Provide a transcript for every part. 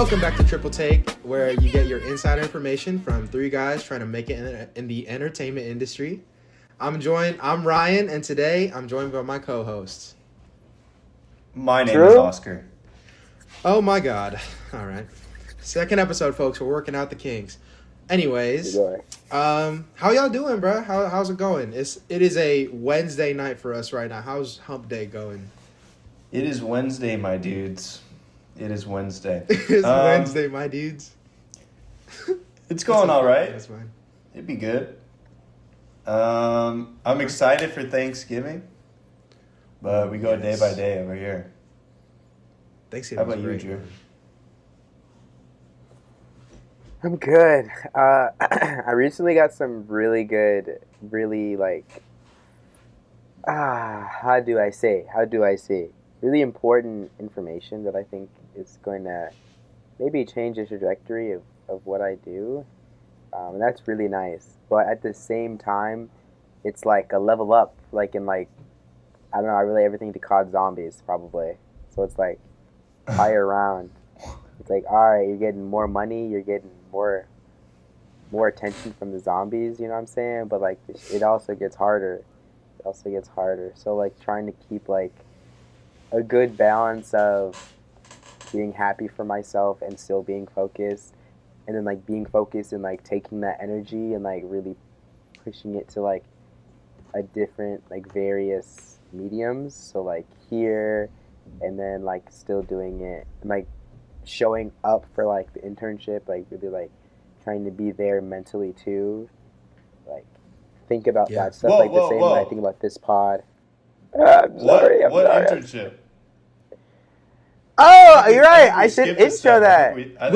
Welcome back to Triple Take, where you get your inside information from three guys trying to make it in the entertainment industry. I'm Ryan, and today I'm joined by my co-hosts. My name is Oscar. Oh my God. All right. Second episode, folks. We're working out the kinks. Anyways, how y'all doing, bro? How's it going? It is a Wednesday night for us right now. How's hump day going? It is Wednesday, my dudes. It is Wednesday. It's Wednesday, my dudes. It's going all right. That's fine. It'd be good. I'm excited for Thanksgiving, but we go day by day over here. Thanksgiving. How about you, Drew? I'm good. I recently got some really good, how do I say? Really important information that I think is going to maybe change the trajectory of what I do. And that's really nice. But at the same time, it's like a level up, I don't know, I relate everything to COD Zombies, probably. So it's like, higher round. It's like, all right, you're getting more money, you're getting more attention from the zombies, you know what I'm saying? But, it also gets harder. So, trying to keep, a good balance of being happy for myself and still being focused. And then, being focused and, taking that energy and, really pushing it to, a different, various mediums. So, here, and then, still doing it. And, showing up for, the internship, really, trying to be there mentally, too. Think about that stuff, the same way I think about this pod. I'm sorry. What internship? Oh, you're right. I should intro that. I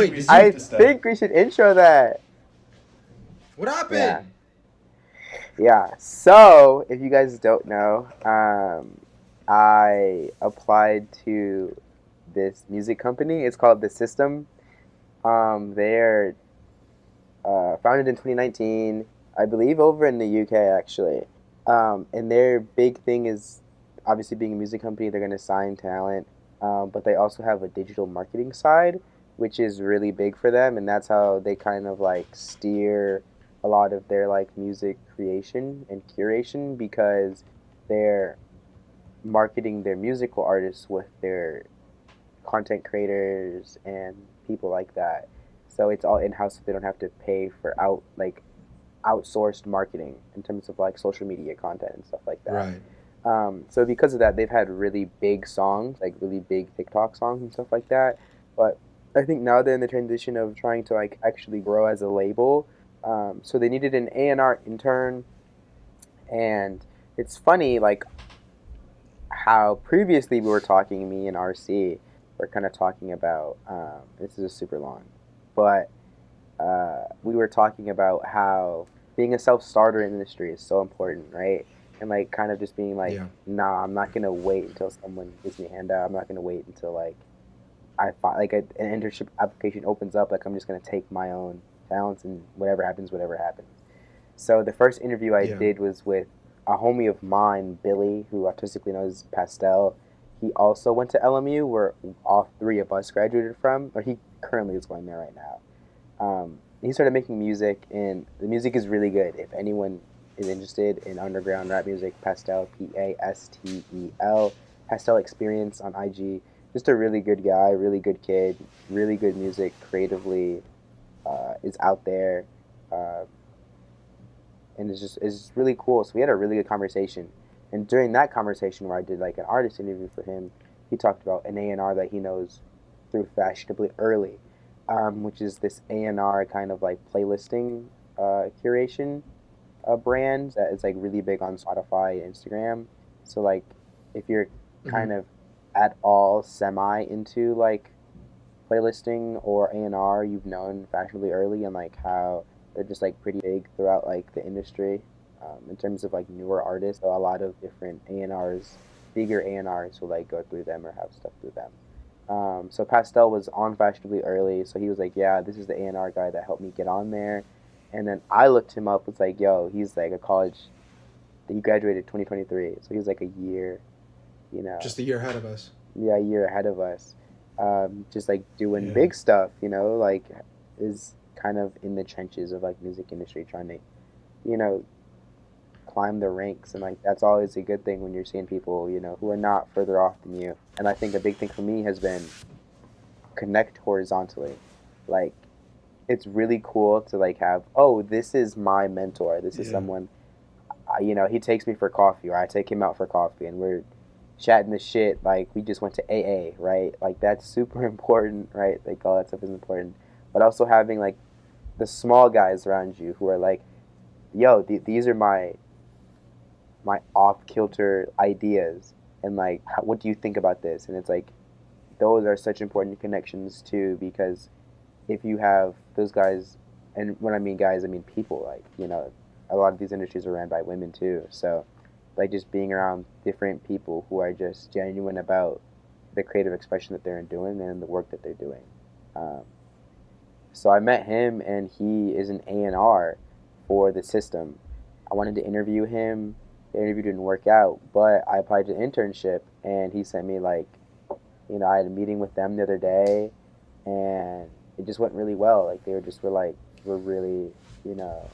think we should intro that. What happened? Yeah. So, if you guys don't know, I applied to this music company. It's called The System. They're founded in 2019, I believe, over in the UK, actually. And their big thing is, obviously, being a music company, they're going to sign talent. But they also have a digital marketing side, which is really big for them, and that's how they kind of steer a lot of their music creation and curation, because they're marketing their musical artists with their content creators and people like that. So it's all in-house, so they don't have to pay for outsourced marketing in terms of social media content and stuff like that. Right. So because of that, they've had really big songs, really big TikTok songs and stuff like that. But I think now they're in the transition of trying to actually grow as a label. So they needed an A&R intern. And it's funny, how previously we were talking, me and RC were kind of talking about, this is super long, but we were talking about how being a self-starter in the industry is so important, right? And kind of just being nah, I'm not gonna wait until someone gives me a handout. I'm not gonna wait until I find an internship application opens up. I'm just gonna take my own talents and whatever happens. So the first interview I did was with a homie of mine, Billy, who artistically knows Pastel. He also went to LMU, where all three of us graduated from, or he currently is going there right now. He started making music, and the music is really good. If anyone is interested in underground rap music, Pastel, Pastel, Pastel Experience on IG. Just a really good guy, really good kid, really good music, creatively is out there, and it's just really cool. So we had a really good conversation, and during that conversation where I did an artist interview for him, he talked about an A&R that he knows through Fashionably Early, which is this A&R kind of playlisting curation brand that is really big on Spotify and Instagram. So if you're kind of at all semi into playlisting or A&R, you've known Fashionably Early and how they're just pretty big throughout the industry in terms of newer artists. So a lot of different A&Rs, bigger A&Rs will go through them or have stuff through them. So Pastel was on Fashionably Early, so he was yeah, this is the A&R guy that helped me get on there. And then I looked him up, was yo, he's a college, he graduated 2023, so he was a year, Just a year ahead of us. Yeah, a year ahead of us. just like doing Yeah. big stuff, like is kind of in the trenches of like music industry trying to, you know, climb the ranks, and like that's always a good thing when you're seeing people, who are not further off than you. And I think a big thing for me has been connect horizontally. Like it's really cool to like have, oh, this is my mentor. This is Yeah. someone, he takes me for coffee, or I take him out for coffee, and we're chatting the shit. Like we just went to AA, right? Like that's super important, right? Like all that stuff is important. But also having like the small guys around you who are like, yo, these are my off kilter ideas, and like, what do you think about this? And it's like those are such important connections too, because if you have those guys, and when I mean guys, I mean people, like, a lot of these industries are ran by women too. So, like, just being around different people who are just genuine about the creative expression that they're doing and the work that they're doing. Um, so I met him, and he is an A&R for the system. I wanted to interview him. The interview didn't work out, but I applied to an internship, and he sent me like, I had a meeting with them the other day, and it just went really well. Like were like, we're really, you know,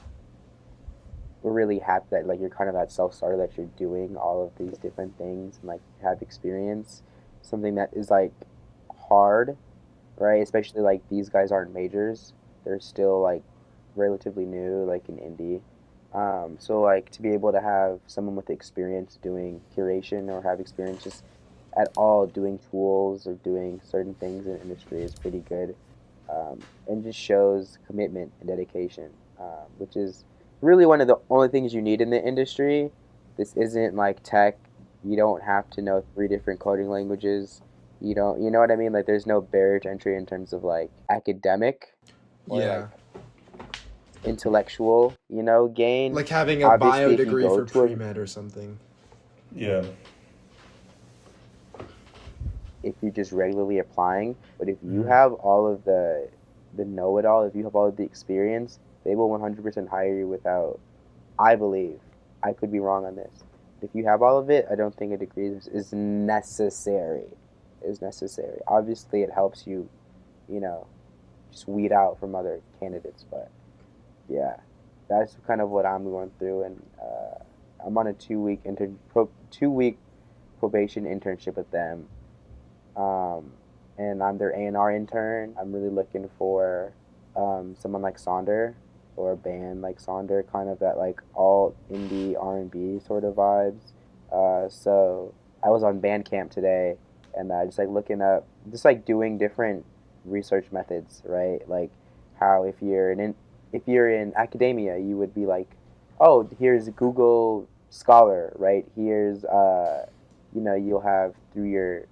we're really happy that like you're kind of that self-starter, that you're doing all of these different things and like have experience, something that is like hard, right? Especially like these guys aren't majors; they're still like relatively new, like in indie. So like to be able to have someone with experience doing curation, or have experience just at all doing tools or doing certain things in the industry is pretty good, and just shows commitment and dedication, which is really one of the only things you need in the industry. This isn't like tech. You don't have to know three different coding languages. You know what I mean? Like, there's no barrier to entry in terms of like academic or like Yeah. intellectual, gain. Like having a bio Obviously, if you degree go for to a pre-med or something. Yeah. if you're just regularly applying. But if you Mhm. have all of the know-it-all, if you have all of the experience, they will 100% hire you without. I believe. I could be wrong on this. If you have all of it, I don't think a degree is necessary. Is necessary. Obviously, it helps you, you know, just weed out from other candidates. But yeah, that's kind of what I'm going through, and I'm on a 2-week probation internship with them, um, and I'm their A&R intern. I'm really looking for someone like Sonder, or a band like Sonder, kind of that like all indie R&B sort of vibes. So I was on Bandcamp today, and just like looking up, just like doing different research methods, right? Like how if you're in academia, you would be like, oh, here's Google Scholar, right? Here's you'll have through your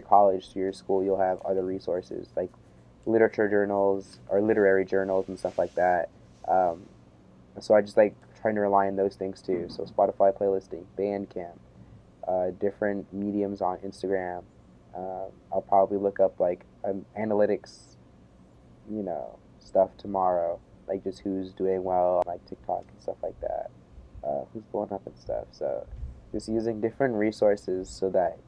college, through your school, you'll have other resources like literature journals or literary journals and stuff like that. Um, so I just like trying to rely on those things too. So Spotify playlisting, Bandcamp, different mediums on Instagram. I'll probably look up like analytics, stuff tomorrow, like just who's doing well, like TikTok and stuff like that, who's blowing up and stuff. So just using different resources so that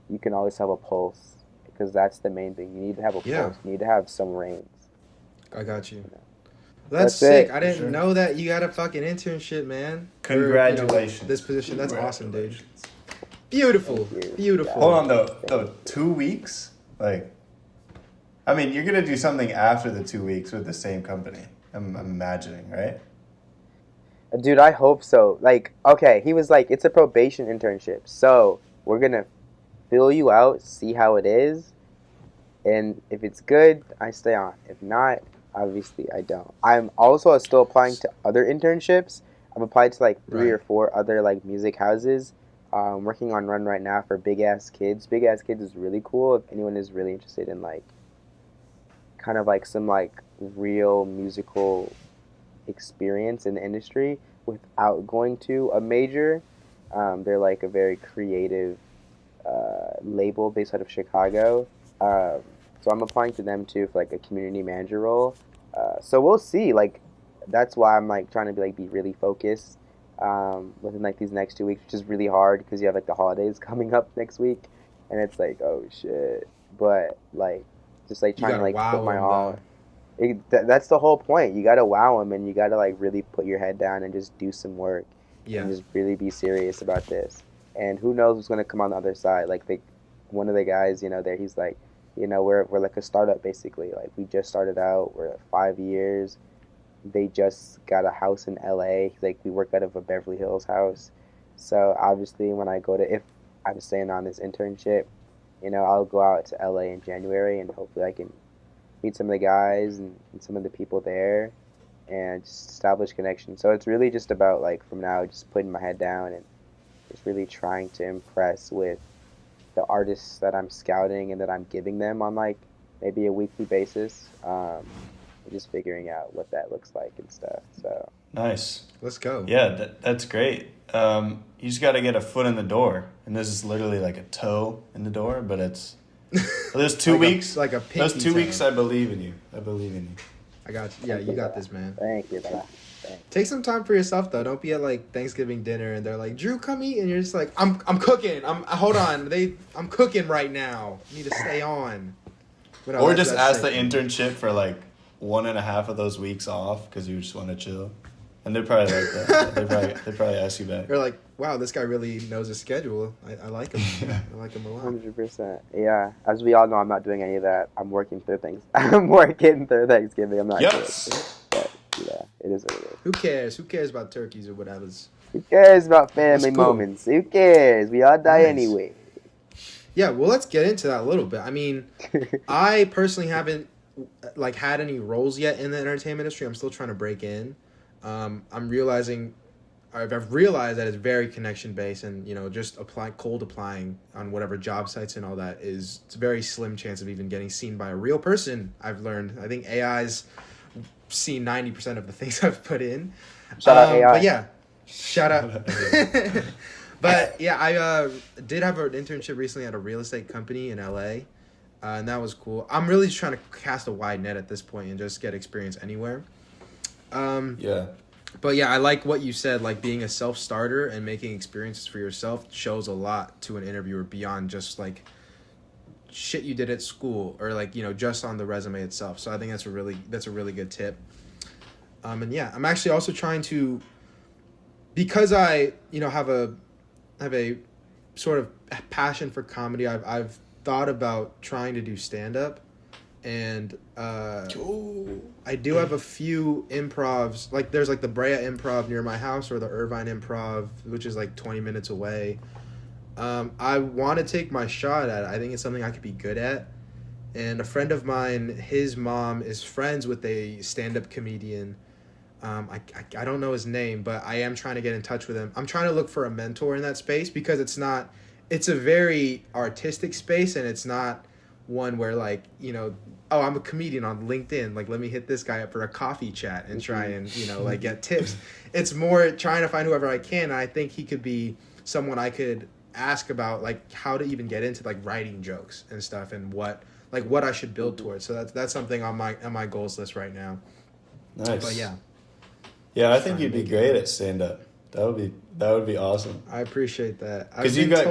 you can always have a pulse, because that's the main thing. You need to have a Yeah, pulse. You need to have some reins. I got you. You know. That's That's sick. it. I For didn't sure. know that you got a fucking internship, man. Congratulations. This position. That's awesome, dude. Congratulations. Beautiful. Thank you. Beautiful. Hold on though. 2 weeks? Like, I mean, you're gonna do something after the 2 weeks with the same company. I'm imagining, right? Dude, I hope so. Like, okay, he was like, it's a probation internship. So we're going to fill you out, see how it is. And if it's good, I stay on. If not, obviously I don't. I'm also still applying to other internships. I've applied to like three Right. or four other like music houses. I'm working on one right now for Big Ass Kids. Big Ass Kids is really cool. If anyone is really interested in like kind of like some like real musical experience in the industry without going to a major, they're like a very creative label based out of Chicago. Um, so I'm applying to them too for like a community manager role. So we'll see. Like that's why I'm like trying to be really focused within like these next 2 weeks, which is really hard because you have like the holidays coming up next week, and it's like, oh shit. but like just like trying to like wow put my them, all. That's the whole point. You gotta wow them, and you gotta like really put your head down and just do some work, Yeah. and just really be serious about this. And who knows what's gonna come on the other side? Like one of the guys, there, he's like, we're like a startup basically. Like we just started out. We're at 5 years. They just got a house in LA. Like we work out of a Beverly Hills house. So obviously, when I go to, if I'm staying on this internship, I'll go out to LA in January, and hopefully I can meet some of the guys and some of the people there and just establish connections. So it's really just about like from now just putting my head down and just really trying to impress with the artists that I'm scouting and that I'm giving them on like maybe a weekly basis. Just figuring out what that looks like and stuff. So nice. Let's go. Yeah, that's great. You just got to get a foot in the door, and this is literally like a toe in the door, but it's those 2 weeks. Like a pinky those 2 toe. weeks, I believe in you. I believe in you. I got you. Yeah, you got this, man. Thank you, brother. Take some time for yourself though. Don't be at like Thanksgiving dinner and they're like, "Drew, come eat," and you're just like, "I'm cooking. Hold on. I'm cooking right now. I need to stay on." But no, Or that's just ask the sick. internship for like 1.5 of those weeks off because you just want to chill, and they're probably like that. they probably ask you back. They're like, "Wow, this guy really knows his schedule. I like him. I like him a lot." 100%. Yeah. As we all know, I'm not doing any of that. I'm working through things. I'm working through Thanksgiving. I'm not Yep. doing it. But yeah, it is what it is. Who cares? Who cares about turkeys or whatever's? Who cares about family That's cool. moments? Who cares? We all die Nice. anyway. Yeah, well, let's get into that a little bit. I mean, I personally haven't like had any roles yet in the entertainment industry. I'm still trying to break in. I've realized that it's very connection based, and just cold applying on whatever job sites and all that it's a very slim chance of even getting seen by a real person. I've learned. I think AI's seen 90% of the things I've put in. Shout out AI. But yeah, shout out. But yeah, I did have an internship recently at a real estate company in LA, and that was cool. I'm really just trying to cast a wide net at this point and just get experience anywhere. Yeah. But yeah, I like what you said, like being a self-starter and making experiences for yourself shows a lot to an interviewer beyond just like shit you did at school or like, just on the resume itself. So I think that's a really good tip. And yeah, I'm actually also trying to, because I, have a sort of passion for comedy. I've thought about trying to do stand-up, and I do have a few improvs. Like there's like the Brea Improv near my house or the Irvine Improv, which is like 20 minutes away. I want to take my shot at it. I think it's something I could be good at. And a friend of mine, his mom is friends with a stand-up comedian. I don't know his name, but I am trying to get in touch with him. I'm trying to look for a mentor in that space because it's a very artistic space, and it's not one where like, oh, I'm a comedian on LinkedIn. Like, let me hit this guy up for a coffee chat and try and, like get tips. It's more trying to find whoever I can. And I think he could be someone I could ask about like how to even get into like writing jokes and stuff and what I should build towards. So that's something on my goals list right now. Nice. But yeah. Yeah, I think you'd be great at stand-up. That would be awesome. I appreciate that. Because you got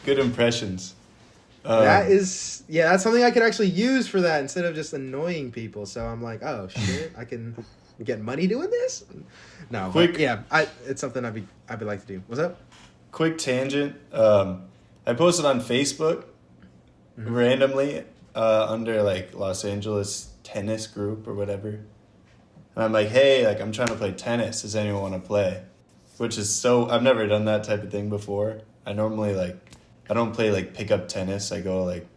good impressions. That's something I could actually use for that instead of just annoying people. So I'm like, oh shit, I can get money doing this. No, Quick, but yeah, it's something I'd like to do. What's up? Quick tangent. I posted on Facebook randomly under like Los Angeles tennis group or whatever. And I'm like, hey, like I'm trying to play tennis. Does anyone want to play? Which is I've never done that type of thing before. I normally I don't play like pickup tennis. I go like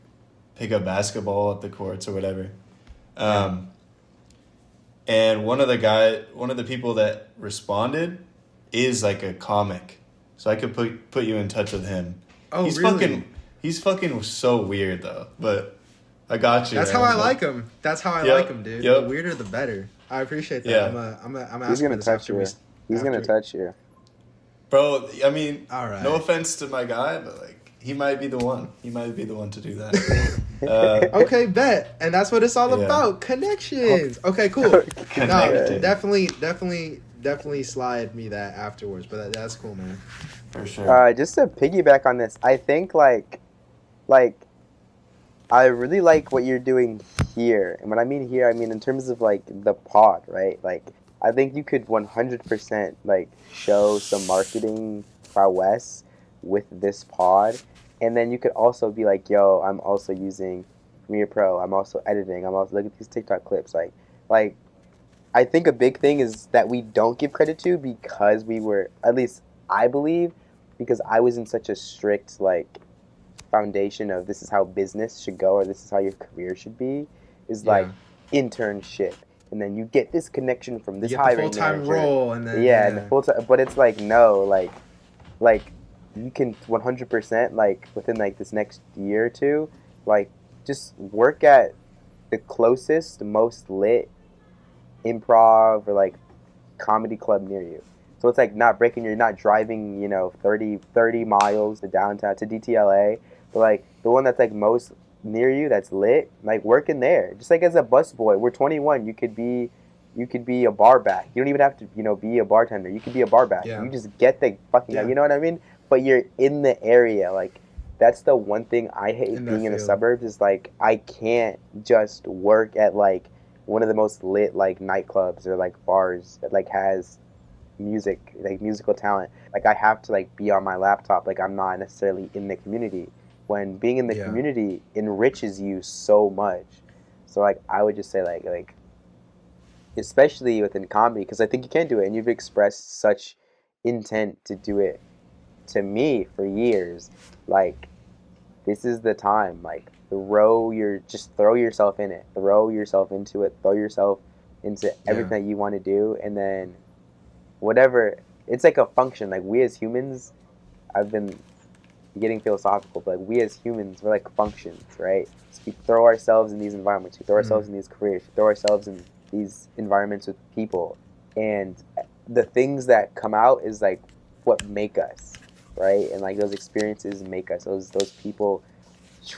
pick up basketball at the courts or whatever. And one of the people that responded is like a comic. So I could put you in touch with him. Oh, he's really? He's fucking so weird though, but I got you. That's how I like him. That's how I like him, dude. Yep. The weirder the better. I appreciate that. Yeah. I'm He's gonna touch you. He's gonna touch you. Bro, I mean, all right. No offense to my guy, but like he might be the one. He might be the one to do that. Okay, bet. And that's what it's all about. Connections. Okay, cool. No, definitely slide me that afterwards. But that's cool, man. For sure. Just to piggyback on this, I think like I really like what you're doing here. And when I mean here, I mean in terms of like the pod, right? Like I think you could 100% like show some marketing prowess with this pod. And then you could also be like, "Yo, I'm also using Premiere Pro. I'm also editing. I'm also look at these TikTok clips." Like I think a big thing is that we don't give credit to because we were, at least I believe, because I was in such a strict like foundation of this is how business should go or this is how your career should be, is like Yeah. internship, and then you get this connection from You this get the full hiring time manager. role, and then Yeah, and the full time, but it's like no, like you can 100% like within like this next year or two, like just work at the closest, most lit improv or like comedy club near you. So it's like not breaking, you're not driving, 30 miles to downtown to DTLA, but like the one that's like most near you that's lit, like working there. Just like as a busboy, we're 21, you could be a bar back. You don't even have to, be a bartender. You could be a bar back. Yeah. You just get the fucking, Yeah. you know what I mean? But you're in the area. Like that's the one thing I hate In that being in the field. suburbs is like I can't just work at like one of the most lit like nightclubs or like bars that like has music, like musical talent. Like I have to like be on my laptop. Like I'm not necessarily in the community. When being in the Yeah. community enriches you so much. So like I would just say like especially within comedy, because I think you can do it, and you've expressed such intent to do it to me for years. Like this is the time. Like throw yourself in it, throw yourself into it, throw yourself into everything that you want to do, and then whatever. It's like a function. Like we as humans, I've been getting philosophical, but like we as humans, we're like functions, right? So we throw ourselves in these environments, we throw ourselves in these careers, we throw ourselves in these environments with people, and the things that come out is like what make us, right? And like those experiences make us. Those people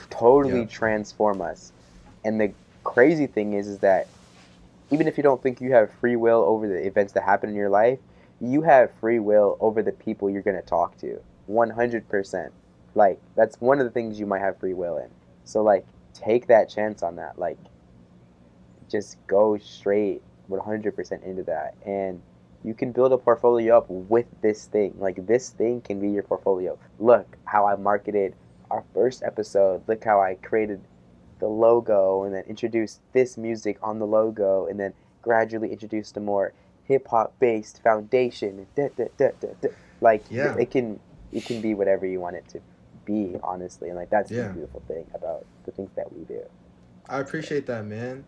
totally Yep. transform us. And the crazy thing is that even if you don't think you have free will over the events that happen in your life, you have free will over the people you're going to talk to. 100%. Like, that's one of the things you might have free will in. So, like, take that chance on that. Like, just go straight 100% into that. And you can build a portfolio up with this thing. Like, this thing can be your portfolio. Look how I marketed our first episode. Look how I created the logo and then introduced this music on the logo and then gradually introduced a more hip-hop based foundation. Like Yeah. it can be whatever you want it to be, honestly, and like that's Yeah. the beautiful thing about the things that we do. I appreciate that, man.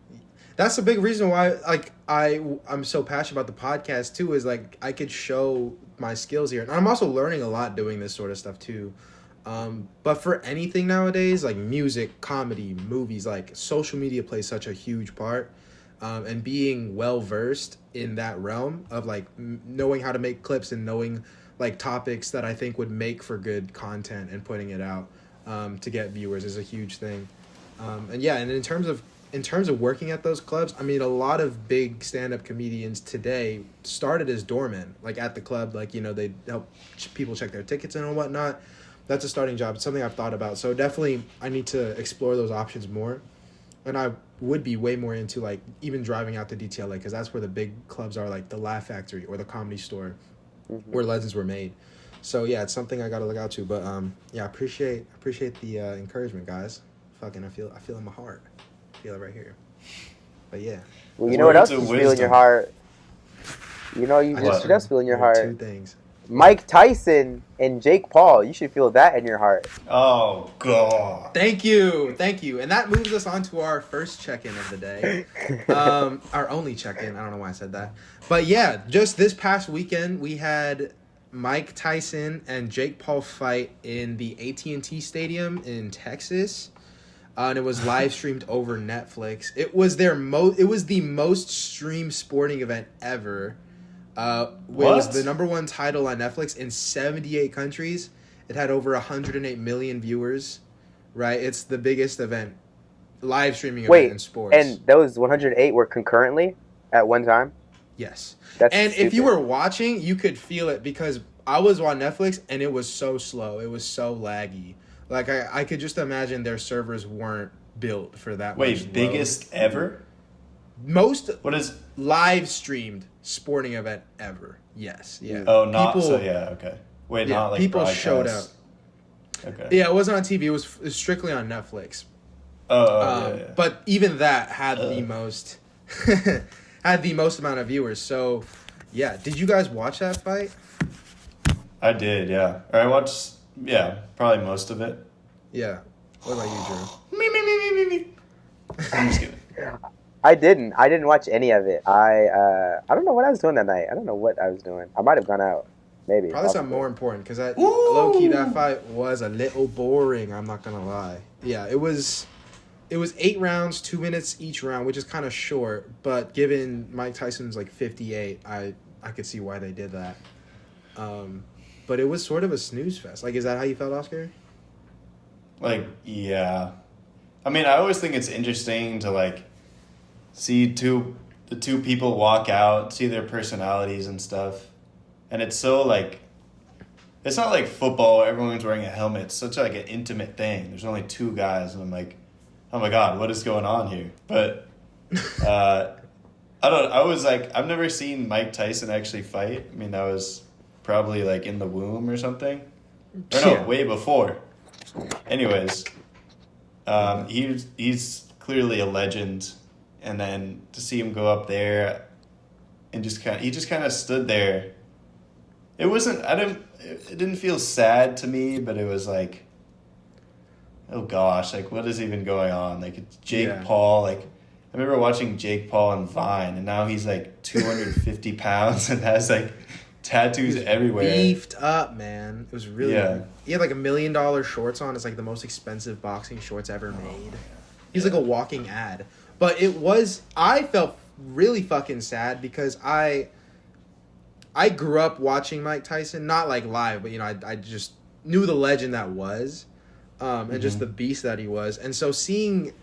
That's a big reason why, like, I'm so passionate about the podcast too. Is like I could show my skills here, and I'm also learning a lot doing this sort of stuff too. But for anything nowadays, like music, comedy, movies, like social media plays such a huge part. And being well versed in that realm of like knowing how to make clips and knowing like topics that I think would make for good content and putting it out to get viewers is a huge thing. And yeah, and in terms of working at those clubs, I mean, a lot of big stand-up comedians today started as doormen, like at the club, like, they help people check their tickets and whatnot. That's a starting job. It's something I've thought about. So definitely I need to explore those options more. And I would be way more into like even driving out to DTLA, because that's where the big clubs are, like the Laugh Factory or the Comedy Store, where legends were made. So yeah, it's something I got to look out to. But yeah, I appreciate the encouragement, guys. Fucking, I feel it in my heart. I feel it right here. But yeah. Well, you know what else Words you of feel in your wisdom. heart? You I just feel in your there are heart. two things. Mike Tyson and Jake Paul. You should feel that in your heart. Oh God. Thank you. And that moves us on to our first check-in of the day. Our only check-in. I don't know why I said that. But yeah, just this past weekend, we had Mike Tyson and Jake Paul fight in the AT&T Stadium in Texas. And it was live streamed over Netflix. It was it was the most streamed sporting event ever. It was the #1 title on Netflix in 78 countries. It had over 108 million viewers. Right, it's the biggest live streaming event in sports. And those 108 were concurrently at one time? Yes. That's and stupid. If you were watching, you could feel it, because I was on Netflix and it was so slow. It was so laggy. Like I could just imagine their servers weren't built for that. Wait, much biggest ever? Most What is? live streamed sporting event ever. Yes, yeah. Oh, not people, so. Yeah, okay. Wait, yeah, not like people broadcast. showed up. Okay. Yeah, it wasn't on TV. It was strictly on Netflix. Yeah. But even that had the most had the most amount of viewers. So, yeah. Did you guys watch that fight? I did, yeah. Or I watched, probably most of it. Yeah. What about you, Drew? Me. I'm just kidding. I didn't watch any of it. I don't know what I was doing that night. I don't know what I was doing. I might have gone out. Maybe. Probably something more important because low key that fight was a little boring. I'm not gonna lie. Yeah, it was 8 rounds, 2 minutes each round, which is kind of short. But given Mike Tyson's like 58, I could see why they did that. But it was sort of a snooze fest. Like, is that how you felt, Oscar? Like, yeah. I mean, I always think it's interesting to like see the two people walk out, see their personalities and stuff. And it's so like, it's not like football where everyone's wearing a helmet. It's such like an intimate thing. There's only 2 guys, and I'm like, oh my God, what is going on here? But I was like, I've never seen Mike Tyson actually fight. I mean, that was probably like in the womb or something. Or no, way before. Anyways, he's clearly a legend. And then to see him go up there and he just kind of stood there. It didn't feel sad to me, but it was like, oh gosh, like what is even going on? Like it's Jake Paul, like I remember watching Jake Paul on Vine, and now he's like 250 pounds and has like tattoos everywhere. Beefed up, man. It was really weird. He had like $1 million shorts on. It's like the most expensive boxing shorts ever made. He's like a walking ad. But I felt really fucking sad because I grew up watching Mike Tyson, not like live, but I just knew the legend that was, and just the beast that he was. And so seeing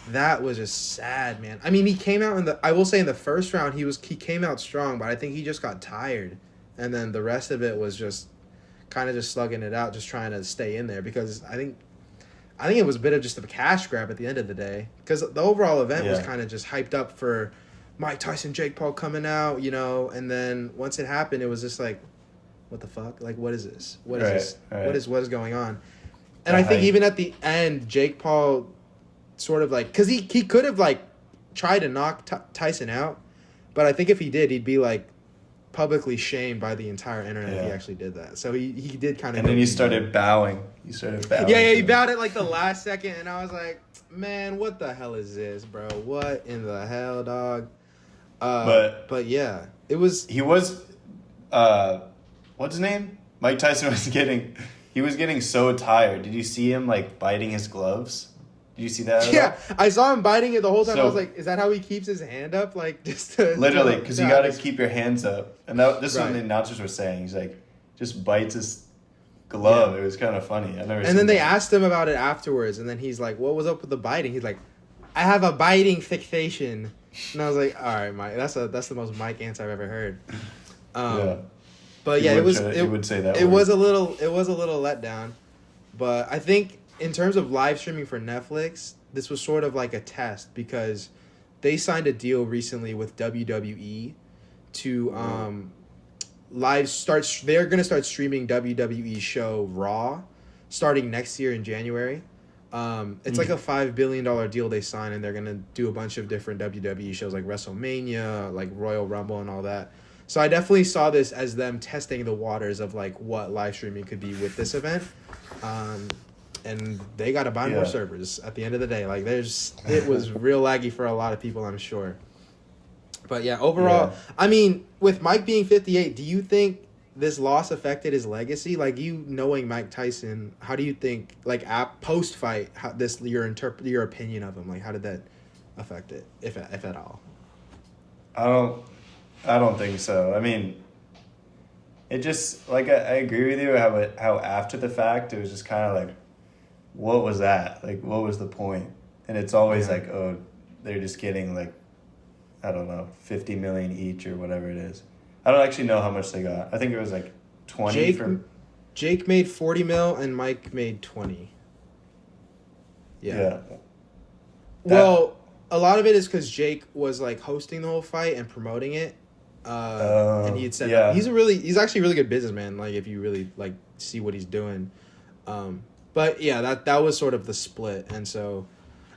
that was just sad, man. I mean, he came out I will say in the first round he came out strong, but I think he just got tired. And then the rest of it was just kind of just slugging it out, just trying to stay in there because I think it was a bit of just a cash grab at the end of the day because the overall event was kind of just hyped up for Mike Tyson, Jake Paul coming out, and then once it happened, it was just like, what the fuck? Like, what is this? What is this? Right. What is going on? And I think even at the end, Jake Paul sort of like, because he could have like tried to knock Tyson out, but I think if he did, he'd be like publicly shamed by the entire internet if he actually did that. So he did kind of. And then he started bowing. Yeah, he bowed at like the last second, and I was like, man, what the hell is this, bro? What in the hell, dog? But yeah, it was. He was, what's his name? Mike Tyson was getting so tired. Did you see him like biting his gloves? Did you see that? Yeah, I saw him biting it the whole time. I was like, is that how he keeps his hand up? Like just to literally, because you got to keep your hands up. And this is what the announcers were saying. He's like, just bites his glove. Yeah. It was kind of funny. And then they asked him about it afterwards, and then he's like, what was up with the biting? He's like, I have a biting fixation. And I was like, all right, Mike, that's the most Mike answer I've ever heard. But yeah, it would say that. It was a little letdown, but I think in terms of live streaming for Netflix, this was sort of like a test because they signed a deal recently with WWE to they're going to start streaming WWE show Raw starting next year in January. It's like a $5 billion deal they signed, and they're going to do a bunch of different WWE shows like WrestleMania, like Royal Rumble and all that. So I definitely saw this as them testing the waters of like what live streaming could be with this event. And they got to buy more servers at the end of the day. Like it was real laggy for a lot of people, I'm sure. But yeah, overall, I mean, with Mike being 58, do you think this loss affected his legacy? Like, you knowing Mike Tyson, how do you think, like, post fight, your opinion of him, like, how did that affect it, if at all? I don't think so. I mean, it just, like, I agree with you how after the fact it was just kind of like, what was that? Like, what was the point? And it's always like, oh, they're just getting like, I don't know, 50 million each or whatever it is. I don't actually know how much they got. I think it was like 20 Jake made 40 mil and Mike made 20. Yeah. Well, a lot of it is because Jake was like hosting the whole fight and promoting it, and he had said that he's actually a really good businessman. Like if you really like see what he's doing, but yeah, that was sort of the split, and so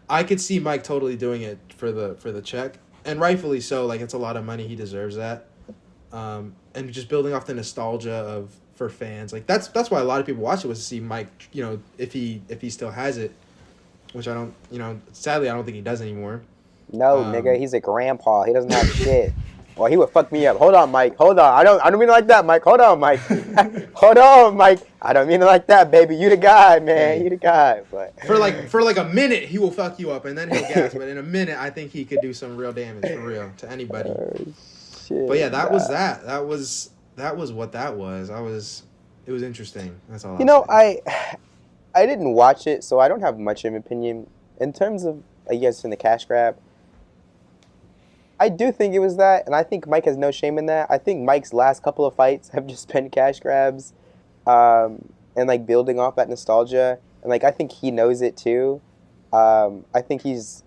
I could see Mike totally doing it for the check, and rightfully so. Like it's a lot of money, he deserves that, and just building off the nostalgia for fans. Like that's why a lot of people watch it, was to see Mike. You know, if he still has it. Which I don't, sadly, I don't think he does anymore. No, nigga, he's a grandpa. He doesn't have shit. Well, he would fuck me up. Hold on, Mike. Hold on. I don't mean it like that, Mike. Hold on, Mike. Hold on, Mike. I don't mean it like that, baby. You the guy, man. You the guy. But for like a minute, he will fuck you up, and then he'll gas. But in a minute, I think he could do some real damage for real to anybody. Shit, but yeah, that was that. That was what that was. It was interesting. That's all. I didn't watch it, so I don't have much of an opinion. In terms of, I guess, in the cash grab, I do think it was that, and I think Mike has no shame in that. I think Mike's last couple of fights have just been cash grabs, and, like, building off that nostalgia. And, like, I think he knows it, too. I think he's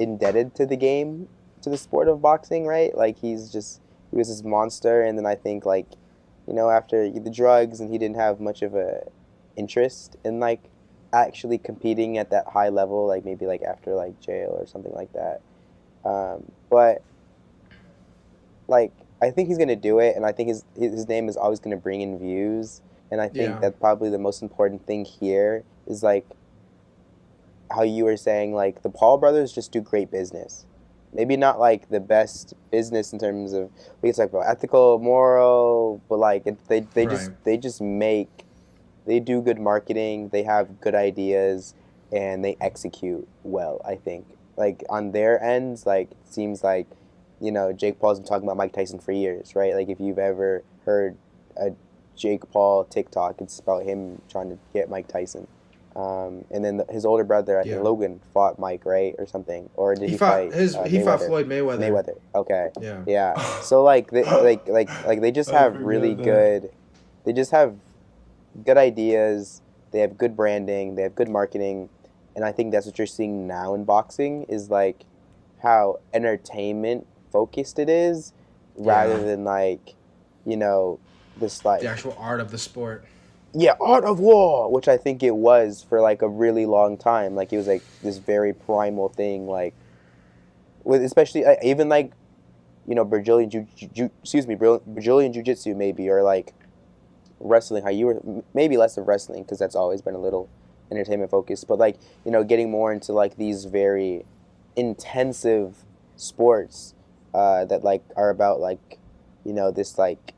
indebted to the game, to the sport of boxing, right? Like, he was this monster, and then I think, like, after the drugs, and he didn't have much of a interest in, like, actually competing at that high level, like maybe like after like jail or something like that. But like I think he's gonna do it, and I think his name is always gonna bring in views. And I think that probably the most important thing here is like how you were saying, like the Paul brothers just do great business. Maybe not like the best business in terms of we can talk about ethical, moral, but like they just make. They do good marketing, they have good ideas, and they execute well, I think. Like, on their ends, like, it seems like, Jake Paul's been talking about Mike Tyson for years, right? Like, if you've ever heard a Jake Paul TikTok, it's about him trying to get Mike Tyson. And then his older brother, I think Logan, fought Mike, right? Or something. Or did he fight he fought Floyd Mayweather. Mayweather, okay. Yeah. So, like, they just have really good... They just have good ideas, they have good branding, they have good marketing, and I think that's what you're seeing now in boxing is like how entertainment focused it is rather than like, this like the actual art of the sport. Yeah, art of war, which I think it was for like a really long time. Like it was like this very primal thing, like with especially even like Brazilian jiu-jitsu maybe, or like wrestling, how you were maybe less of wrestling because that's always been a little entertainment focused, but like getting more into like these very intensive sports that like are about like this like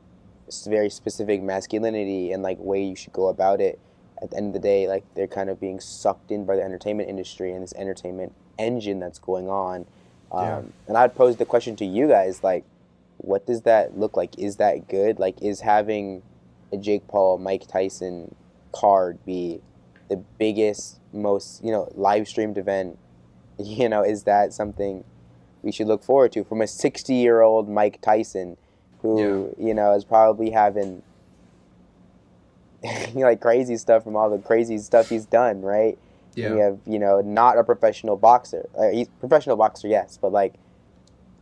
very specific masculinity and like way you should go about it. At the end of the day, like they're kind of being sucked in by the entertainment industry and this entertainment engine that's going on. And I'd pose the question to you guys, like, what does that look like? Is that good? Like, is having a Jake Paul, Mike Tyson card be the biggest, most, live streamed event? Is that something we should look forward to from a 60-year-old Mike Tyson who, is probably having like crazy stuff from all the crazy stuff he's done, right? Yeah. And we have, not a professional boxer. He's a professional boxer, yes, but like,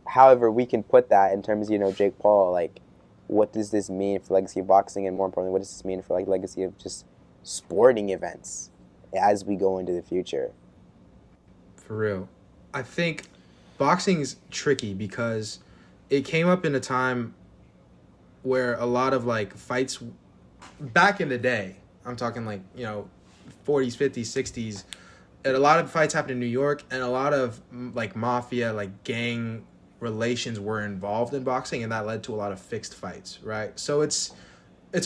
however we can put that in terms of, Jake Paul, like, what does this mean for legacy of boxing, and more importantly, what does this mean for like legacy of just sporting events as we go into the future? For real. I think boxing's tricky because it came up in a time where a lot of like fights back in the day, I'm talking like, 40s, 50s, 60s, and a lot of fights happened in New York, and a lot of like mafia, like gang relations were involved in boxing, and that led to a lot of fixed fights, right? So it's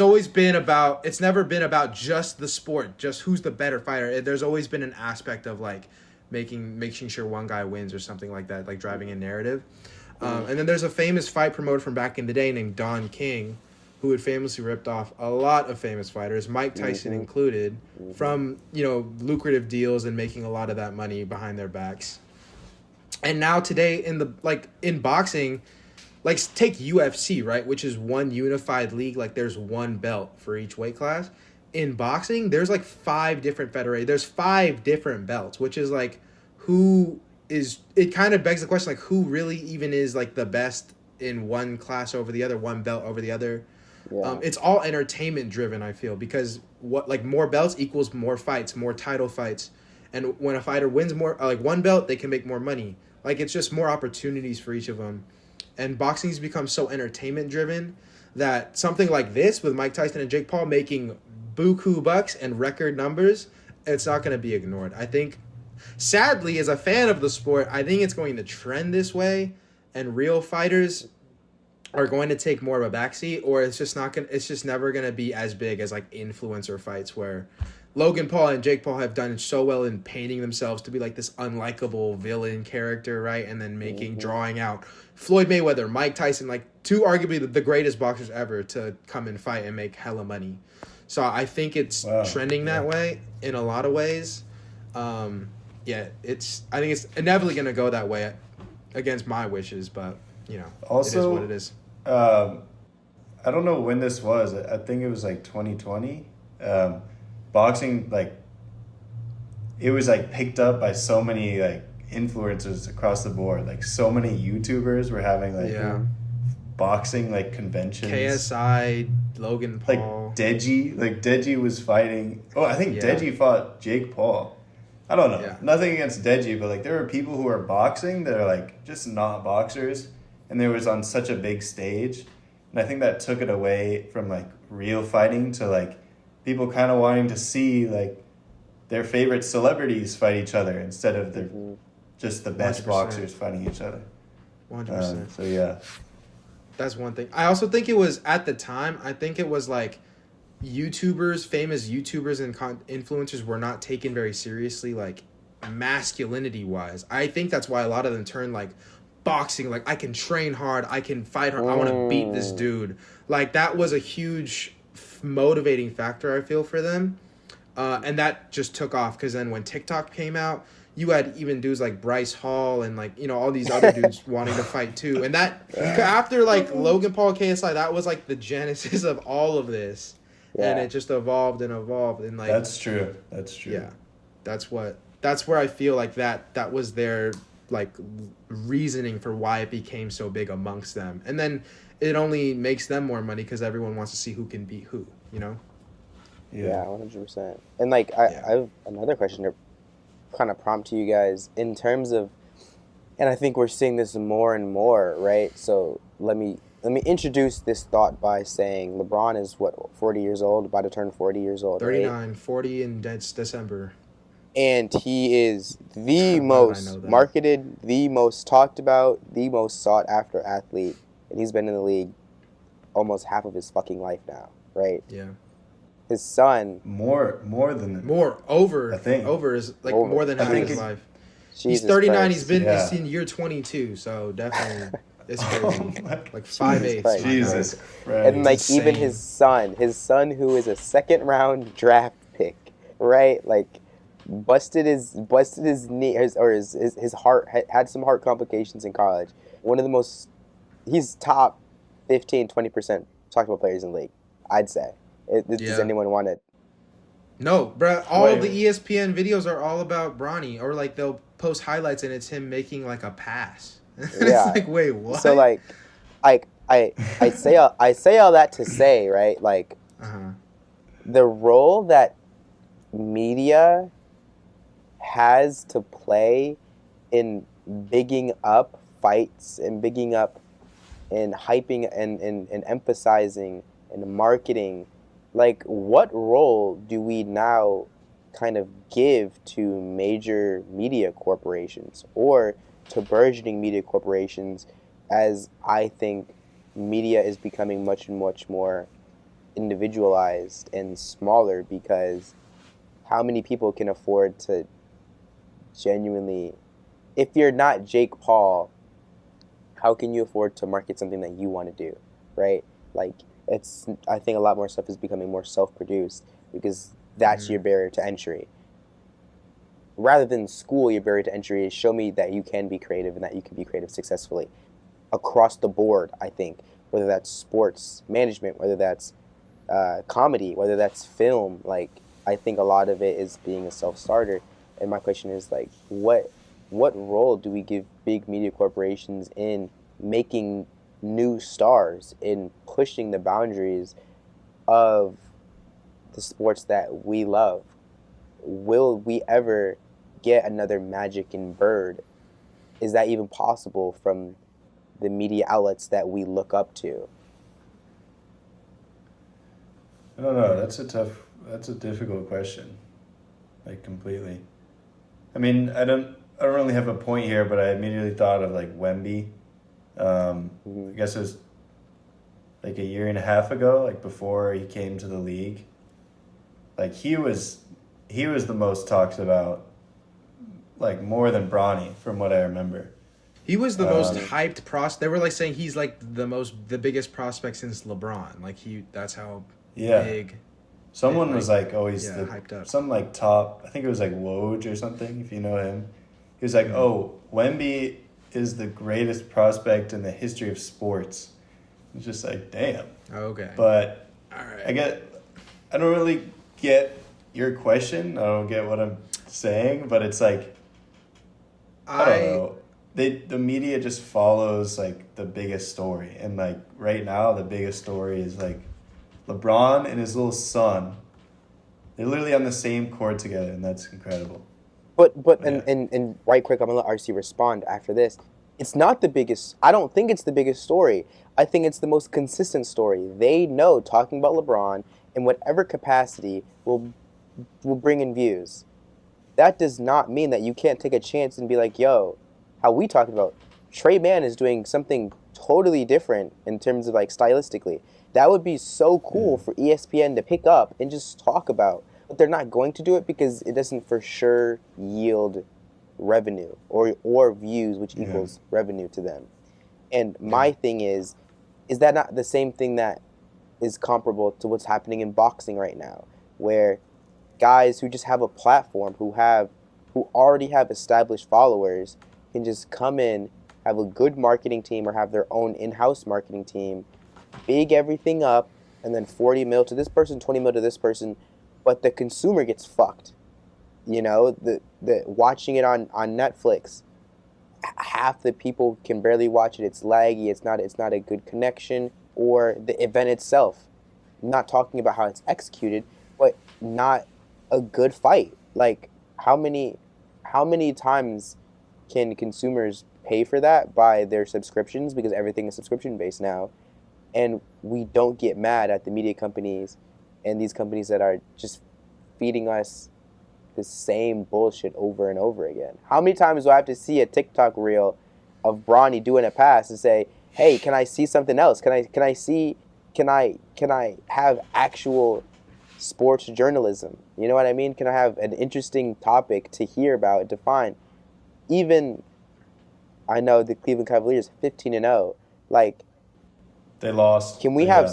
always been about, it's never been about just the sport, just who's the better fighter. There's always been an aspect of like making sure one guy wins or something like that, like driving a narrative. And then there's a famous fight promoter from back in the day named Don King, who had famously ripped off a lot of famous fighters, Mike Tyson included, from, lucrative deals and making a lot of that money behind their backs. And now today in boxing, like take UFC, right, which is one unified league, like there's one belt for each weight class. In boxing, there's like 5 different federations. There's 5 different belts, which is like who it kind of begs the question, like, who really even is like the best in one class over the other, one belt over the other. Yeah. It's all entertainment driven, I feel, because what, like, more belts equals more fights, more title fights, and when a fighter wins more, like, one belt, they can make more money. Like, it's just more opportunities for each of them, and boxing has become so entertainment driven that something like this with Mike Tyson and Jake Paul making buku bucks and record numbers, it's not going to be ignored. I think, sadly, as a fan of the sport, I think it's going to trend this way, and real fighters are going to take more of a backseat, or it's just never gonna be as big as like influencer fights where Logan Paul and Jake Paul have done so well in painting themselves to be like this unlikable villain character, right? And then drawing out Floyd Mayweather, Mike Tyson, like two arguably the greatest boxers ever to come and fight and make hella money. So I think it's trending that way in a lot of ways. I think it's inevitably gonna go that way against my wishes, but also, it is what it is. I don't know when this was. I think it was like 2020. Boxing, like, it was like picked up by so many like influencers across the board. Like, so many YouTubers were having like boxing like conventions. KSI, Logan Paul, like Deji was fighting. Oh, I think Deji fought Jake Paul. I don't know. Yeah. Nothing against Deji, but like there are people who are boxing that are like just not boxers, and they was on such a big stage, and I think that took it away from like real fighting to like people kind of wanting to see like their favorite celebrities fight each other instead of just the best 100%. Boxers fighting each other. 100%. So yeah, that's one thing. I also think it was at the time. I think it was like famous YouTubers and influencers were not taken very seriously, like masculinity wise. I think that's why a lot of them turned like boxing, like I can train hard, I can fight hard, I want to beat this dude. Like that was a huge motivating factor, I feel, for them. And that just took off because then when TikTok came out, you had even dudes like Bryce Hall and like, all these other dudes wanting to fight too. And that after like Logan Paul, KSI, that was like the genesis of all of this. Yeah. And it just evolved and like That's true. Yeah. That's where I feel like that was their like reasoning for why it became so big amongst them. And then it only makes them more money because everyone wants to see who can beat who, Yeah, 100%. And like I have another question to kind of prompt to you guys in terms of, and I think we're seeing this more and more, right? So let me introduce this thought by saying LeBron is 40 years old, about to turn 40 years old. 39, right? 40 in December. And he is the most marketed, the most talked about, the most sought after athlete. And he's been in the league almost half of his fucking life now, right? Yeah. His son. More over. I think. Over is like more than half of his life. Jesus he's 39. Christ. He's in year 22. So definitely. It's crazy. Like 5'8". Jesus Christ. And like even his son who is a second round draft pick, right? Like busted his knee, his heart had some heart complications in college. One of the most, he's top 15-20% talked about players in the league, I'd say. Does anyone want it? No, bro. All the ESPN videos are all about Bronny, or like they'll post highlights and it's him making like a pass. Yeah. It's like, wait, what? So like, I say all that to say, right? Like, the role that media has to play in bigging up fights and bigging up and hyping and emphasizing and marketing, like what role do we now kind of give to major media corporations or to burgeoning media corporations, as I think media is becoming much and much more individualized and smaller, because how many people can afford to genuinely, if you're not Jake Paul, how can you afford to market something that you want to do, right? Like, I think a lot more stuff is becoming more self-produced because that's your barrier to entry. Rather than school, your barrier to entry is show me that you can be creative and that you can be creative successfully across the board, I think, whether that's sports management, whether that's comedy, whether that's film. Like, I think a lot of it is being a self-starter. And my question is, like, what what role do we give big media corporations in making new stars, in pushing the boundaries of the sports that we love? Will we ever get another Magic and Bird? Is that even possible from the media outlets that we look up to? I don't know. That's a difficult question. Like, completely. I mean, I don't really have a point here, but I immediately thought of like Wemby. I guess it was like a year and a half ago, like before he came to the league. Like he was the most talked about, like more than Bronny, from what I remember. He was the most hyped prospect. They were like saying he's like the biggest prospect since LeBron. Like that's how big. Someone was like always hyped up. Some like top, I think it was like Woj or something, if you know him. He was like, "Oh, Wemby is the greatest prospect in the history of sports." It's just like, damn. Okay. But all right. I don't really get your question. I don't get what I'm saying, but it's like, I don't know. The media just follows like the biggest story, and like right now the biggest story is like LeBron and his little son. They're literally on the same court together, and that's incredible. But and right quick, I'm gonna let RC respond after this. It's not the biggest. I don't think it's the biggest story. I think it's the most consistent story. They know talking about LeBron in whatever capacity will bring in views. That does not mean that you can't take a chance and be like, yo, how we talked about, Trey Mann is doing something totally different in terms of like stylistically. That would be so cool for ESPN to pick up and just talk about. But they're not going to do it because it doesn't for sure yield revenue or views, which equals revenue to them. And my thing is that not the same thing that is comparable to what's happening in boxing right now, where guys who just have a platform, who already have established followers, can just come in, have a good marketing team or have their own in-house marketing team, big everything up, and then 40 mil to this person, 20 mil to this person, but the consumer gets fucked. You know, the watching it on Netflix, half the people can barely watch it. It's laggy. It's not a good connection, or the event itself. I'm not talking about how it's executed, but not a good fight. Like how many times can consumers pay for that by their subscriptions, because everything is subscription based now, and we don't get mad at the media companies and these companies that are just feeding us the same bullshit over and over again. How many times do I have to see a TikTok reel of Bronny doing a pass and say, "Hey, can I see something else? Can I have actual sports journalism? You know what I mean? Can I have an interesting topic to hear about and to find?" Even I know the Cleveland Cavaliers 15-0. Like they lost. Can we have?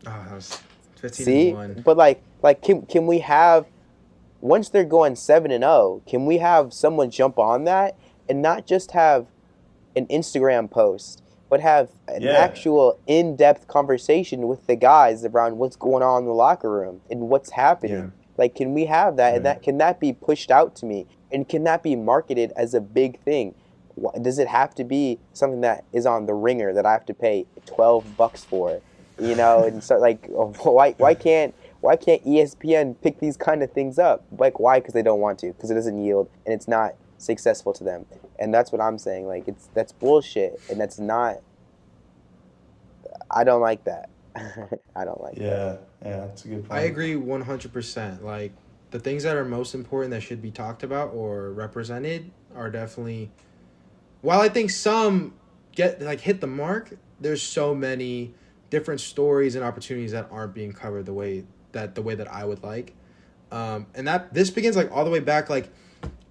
That was 15-1. See, but like can we have? Once they're going 7-0, can we have someone jump on that and not just have an Instagram post, but have an actual in-depth conversation with the guys around what's going on in the locker room and what's happening? Yeah. Like, can we have that? And can that be pushed out to me? And can that be marketed as a big thing? Does it have to be something that is on the Ringer that I have to pay $12 for? You know, and so like, why can't ESPN pick these kind of things up? Like, why? Because they don't want to. Because it doesn't yield and it's not successful to them. And that's what I'm saying. Like, that's bullshit, and that's not. I don't like that. I don't like that. Yeah, that's a good point. I agree 100%. Like, the things that are most important that should be talked about or represented are definitely. While I think some hit the mark, there's so many different stories and opportunities that aren't being covered the way that I would like. And that this begins like all the way back. Like,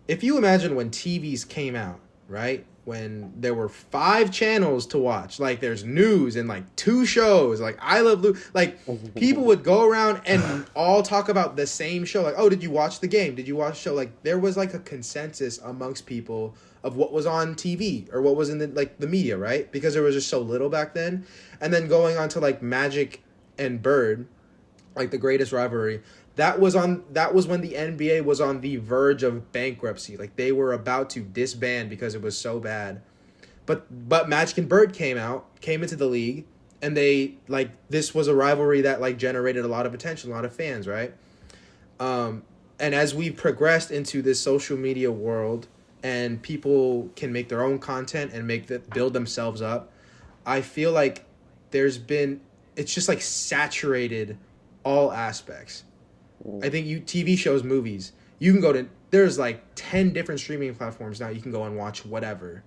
if you imagine when TVs came out, right? When there were 5 channels to watch, like there's news and like 2 shows, like I Love Luke, like people would go around and all talk about the same show. Like, oh, did you watch the game? Did you watch the show? Like there was like a consensus amongst people of what was on TV or what was in the media, right? Because there was just so little back then. And then going on to like Magic and Bird, like the greatest rivalry. That was when the NBA was on the verge of bankruptcy. Like they were about to disband because it was so bad. But Magic and Bird came into the league, and they like this was a rivalry that like generated a lot of attention, a lot of fans, right? And as we progressed into this social media world, and people can make their own content and build themselves up, I feel like it's just like saturated all aspects. I think TV shows, movies, you can there's like 10 different streaming platforms now you can go and watch whatever.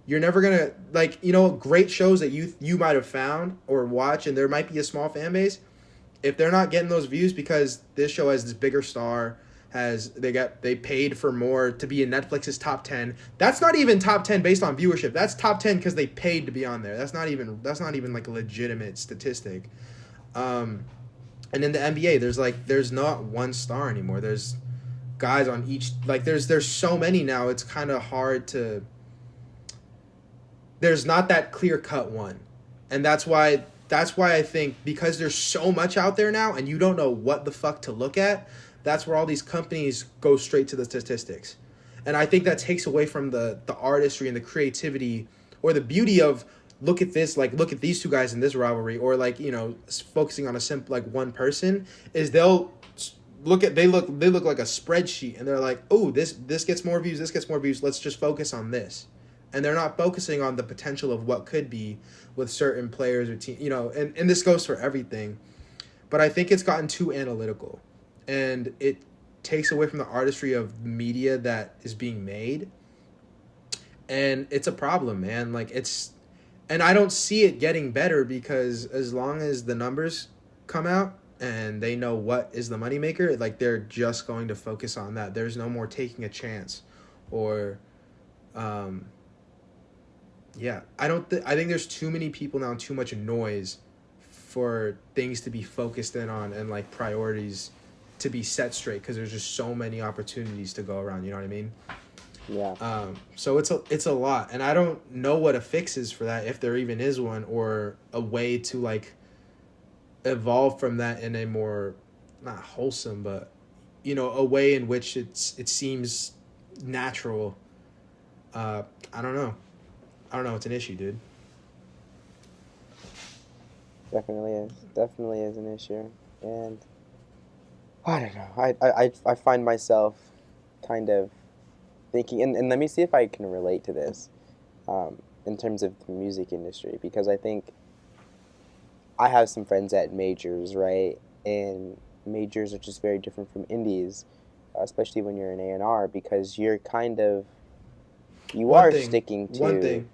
You're never gonna like, great shows that you might have found or watch, and there might be a small fan base. If they're not getting those views because this show has this bigger star, they paid for more to be in Netflix's top 10. That's not even top 10 based on viewership. That's top 10 because they paid to be on there. That's not even like a legitimate statistic. And in the NBA, there's not one star anymore. There's guys on each, like there's so many now. It's kind of hard to. There's not that clear cut one, and that's why I think, because there's so much out there now, and you don't know what the fuck to look at. That's where all these companies go straight to the statistics, and I think that takes away from the artistry and the creativity or the beauty of. Look at this, like look at these two guys in this rivalry, or like focusing on a simple like one person, is they look like a spreadsheet, and they're like, oh, this gets more views, let's just focus on this, and they're not focusing on the potential of what could be with certain players or team, and this goes for everything, but I think it's gotten too analytical, and it takes away from the artistry of media that is being made, and it's a problem, man. Like and I don't see it getting better, because as long as the numbers come out and they know what is the moneymaker, like they're just going to focus on that. There's no more taking a chance or, I think there's too many people now and too much noise for things to be focused in on and like priorities to be set straight, because there's just so many opportunities to go around. You know what I mean? Yeah. So it's a lot, and I don't know what a fix is for that, if there even is one, or a way to like evolve from that in a more, not wholesome, but a way in which it seems natural. I don't know. It's an issue, dude. Definitely is an issue, and I don't know. I find myself kind of thinking, and let me see if I can relate to this in terms of the music industry, because I think I have some friends at majors, right? And majors are just very different from indies, especially when you're in A&R, because you're kind of, sticking to... One thing,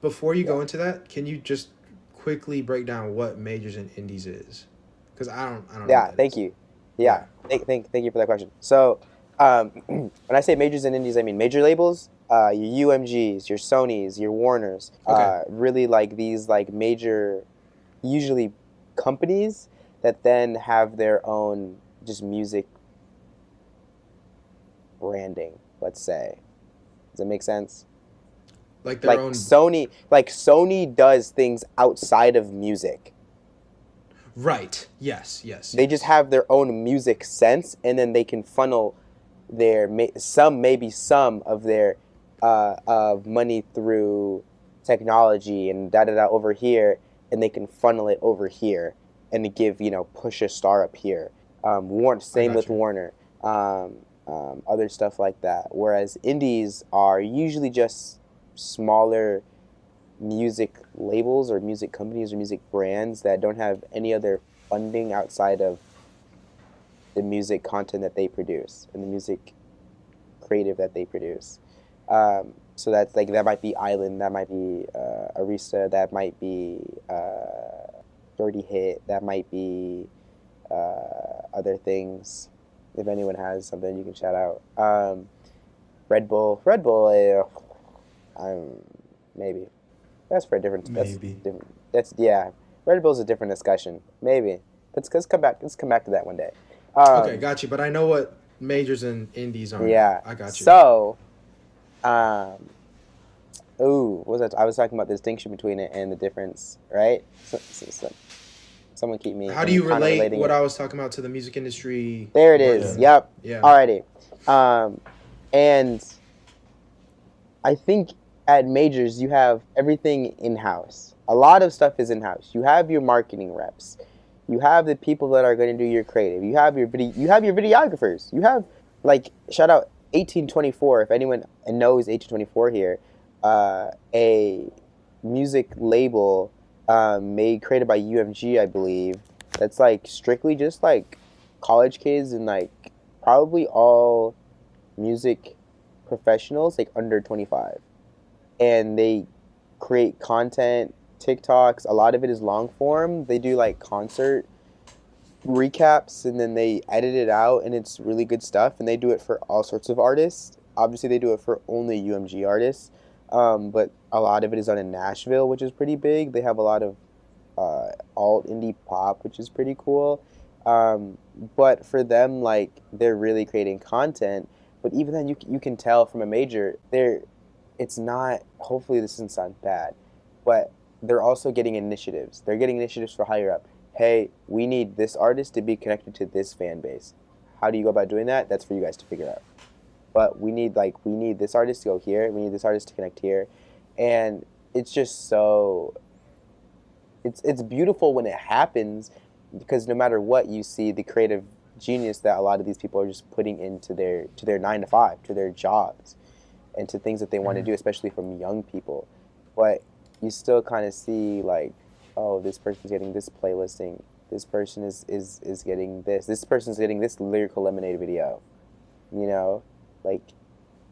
before you go into that, can you just quickly break down what majors and indies is? Because I don't know. Yeah, thank you. Yeah, thank you for that question. So, when I say majors and indies, I mean major labels, your UMGs, your Sonys, your Warners, really like these like major, usually companies that then have their own just music branding, let's say. Does that make sense? Like their own... Sony does things outside of music. Right. Yes. They just have their own music sense, and then they can funnel some of their money through technology and over here, and they can funnel it over here and give push a star up here. Same with Warner, other stuff like that. Whereas indies are usually just smaller music labels or music companies or music brands that don't have any other funding outside of the music content that they produce and the music creative that they produce. So that's like, that might be Island, that might be Arista, that might be Dirty Hit, that might be other things. If anyone has something you can shout out. Red Bull, maybe. That's for a different. Maybe. Red Bull's a different discussion. Maybe. Let's come back to that one day. Okay, got you. But I know what majors and indies are. Yeah, I got you. So, what was that? I was talking about the distinction between it and the difference, right? So, Someone keep me. How do you kinda relate relating what it. I was talking about to the music industry? There it is. Yeah. Yep. Yeah. Alrighty. And I think at majors you have everything in house. A lot of stuff is in house. You have your marketing reps. You have the people that are going to do your creative. You have your videographers. You have like shout out 1824 if anyone knows 1824 here, a music label created by UMG, I believe. That's like strictly just like college kids and like probably all music professionals like under 25, and they create content, TikToks. A lot of it is long form. They do like concert recaps and then they edit it out, and it's really good stuff. And they do it for all sorts of artists. Obviously, they do it for only UMG artists, but a lot of it is done in Nashville, which is pretty big. They have a lot of alt indie pop, which is pretty cool. But for them, like they're really creating content. But even then, you can tell from a major, it's not. Hopefully, this doesn't sound bad, but they're also getting initiatives. They're getting initiatives for higher up. Hey, we need this artist to be connected to this fan base. How do you go about doing that? That's for you guys to figure out. But we need this artist to go here. We need this artist to connect here, and it's just so. It's beautiful when it happens, because no matter what, you see the creative genius that a lot of these people are just putting into their 9 to 5, to their jobs, and to things that they want to do, especially from young people. But you still kind of see like, oh, this person's getting this playlisting. This person is getting this. This person's getting this Lyrical Lemonade video. You know, like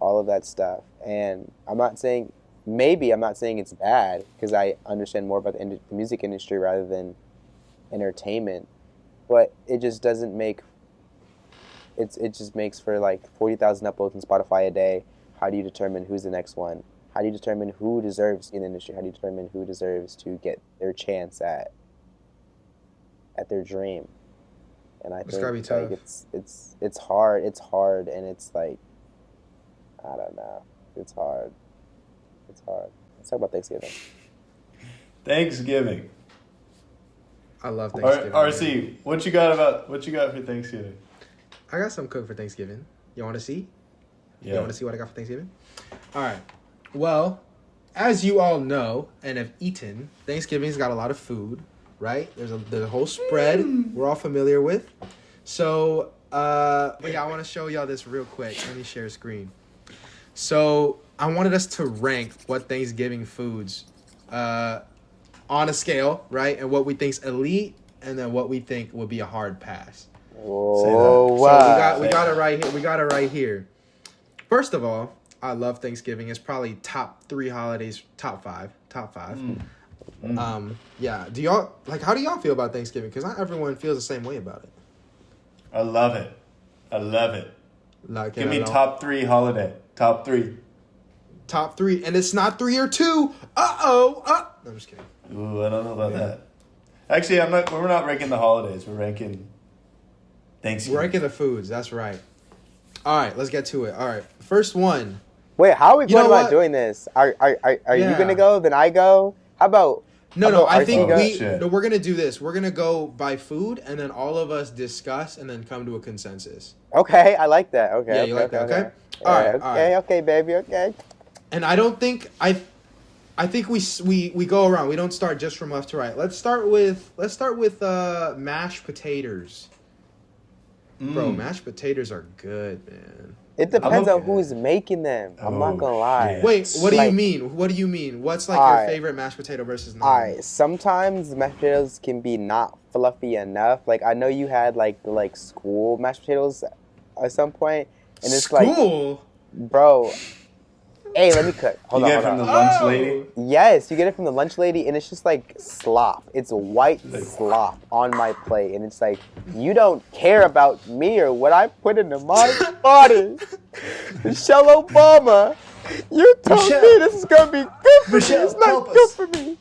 all of that stuff. And I'm not saying it's bad, because I understand more about the music industry rather than entertainment. But it just doesn't make. It just makes for like 40,000 uploads on Spotify a day. How do you determine who's the next one? How do you determine who deserves in the industry? How do you determine who deserves to get their chance at their dream? And I think gotta be tough. like it's hard. It's hard, and it's like, I don't know. It's hard. It's hard. Let's talk about Thanksgiving. Thanksgiving. I love Thanksgiving. RC, what you got for Thanksgiving? I got some cooked for Thanksgiving. You want to see? Yeah. You want to see what I got for Thanksgiving? All right. Well, as you all know and have eaten, Thanksgiving's got a lot of food, right? There's a whole spread we're all familiar with. So, but yeah, I want to show y'all this real quick. Let me share screen. So, I wanted us to rank what Thanksgiving foods on a scale, right? And what we think's elite, and then what we think would be a hard pass. Oh, wow. So we got it right here. We got it right here. First of all, I love Thanksgiving. It's probably top 3 holidays, top five. Yeah. Do y'all how do y'all feel about Thanksgiving? Because not everyone feels the same way about it. I love it. Like, Give me top 3 holiday. Top 3. Top 3, and it's not 3 or 2. No, I'm just kidding. Ooh, I don't know about that. Actually, we're not ranking the holidays. We're ranking Thanksgiving. We're ranking the foods. That's right. All right, let's get to it. All right, first one. Wait, how are we going about doing this? Are you gonna go? Then I go. How about? No. I think we're gonna do this. We're gonna go by food, and then all of us discuss, and then come to a consensus. Okay, I like that. Okay. Yeah, you like that? Okay. All right. Okay, baby. Okay. And I don't think I think we go around. We don't start just from left to right. Let's start with mashed potatoes. Bro, mashed potatoes are good, man. It depends on who's making them. I'm not gonna lie. Wait, what do you mean? What do you mean? What's like your favorite mashed potato versus not? Alright, sometimes the mashed potatoes can be not fluffy enough. Like I know you had like the school mashed potatoes at some point, and it's school? Bro. Hey, let me cook. Hold on. You get it from the lunch lady? Yes, you get it from the lunch lady, and it's just like slop. It's white slop on my plate, and it's like, you don't care about me or what I put into my body. Michelle Obama, you told me this is gonna be good for me. It's not good for me.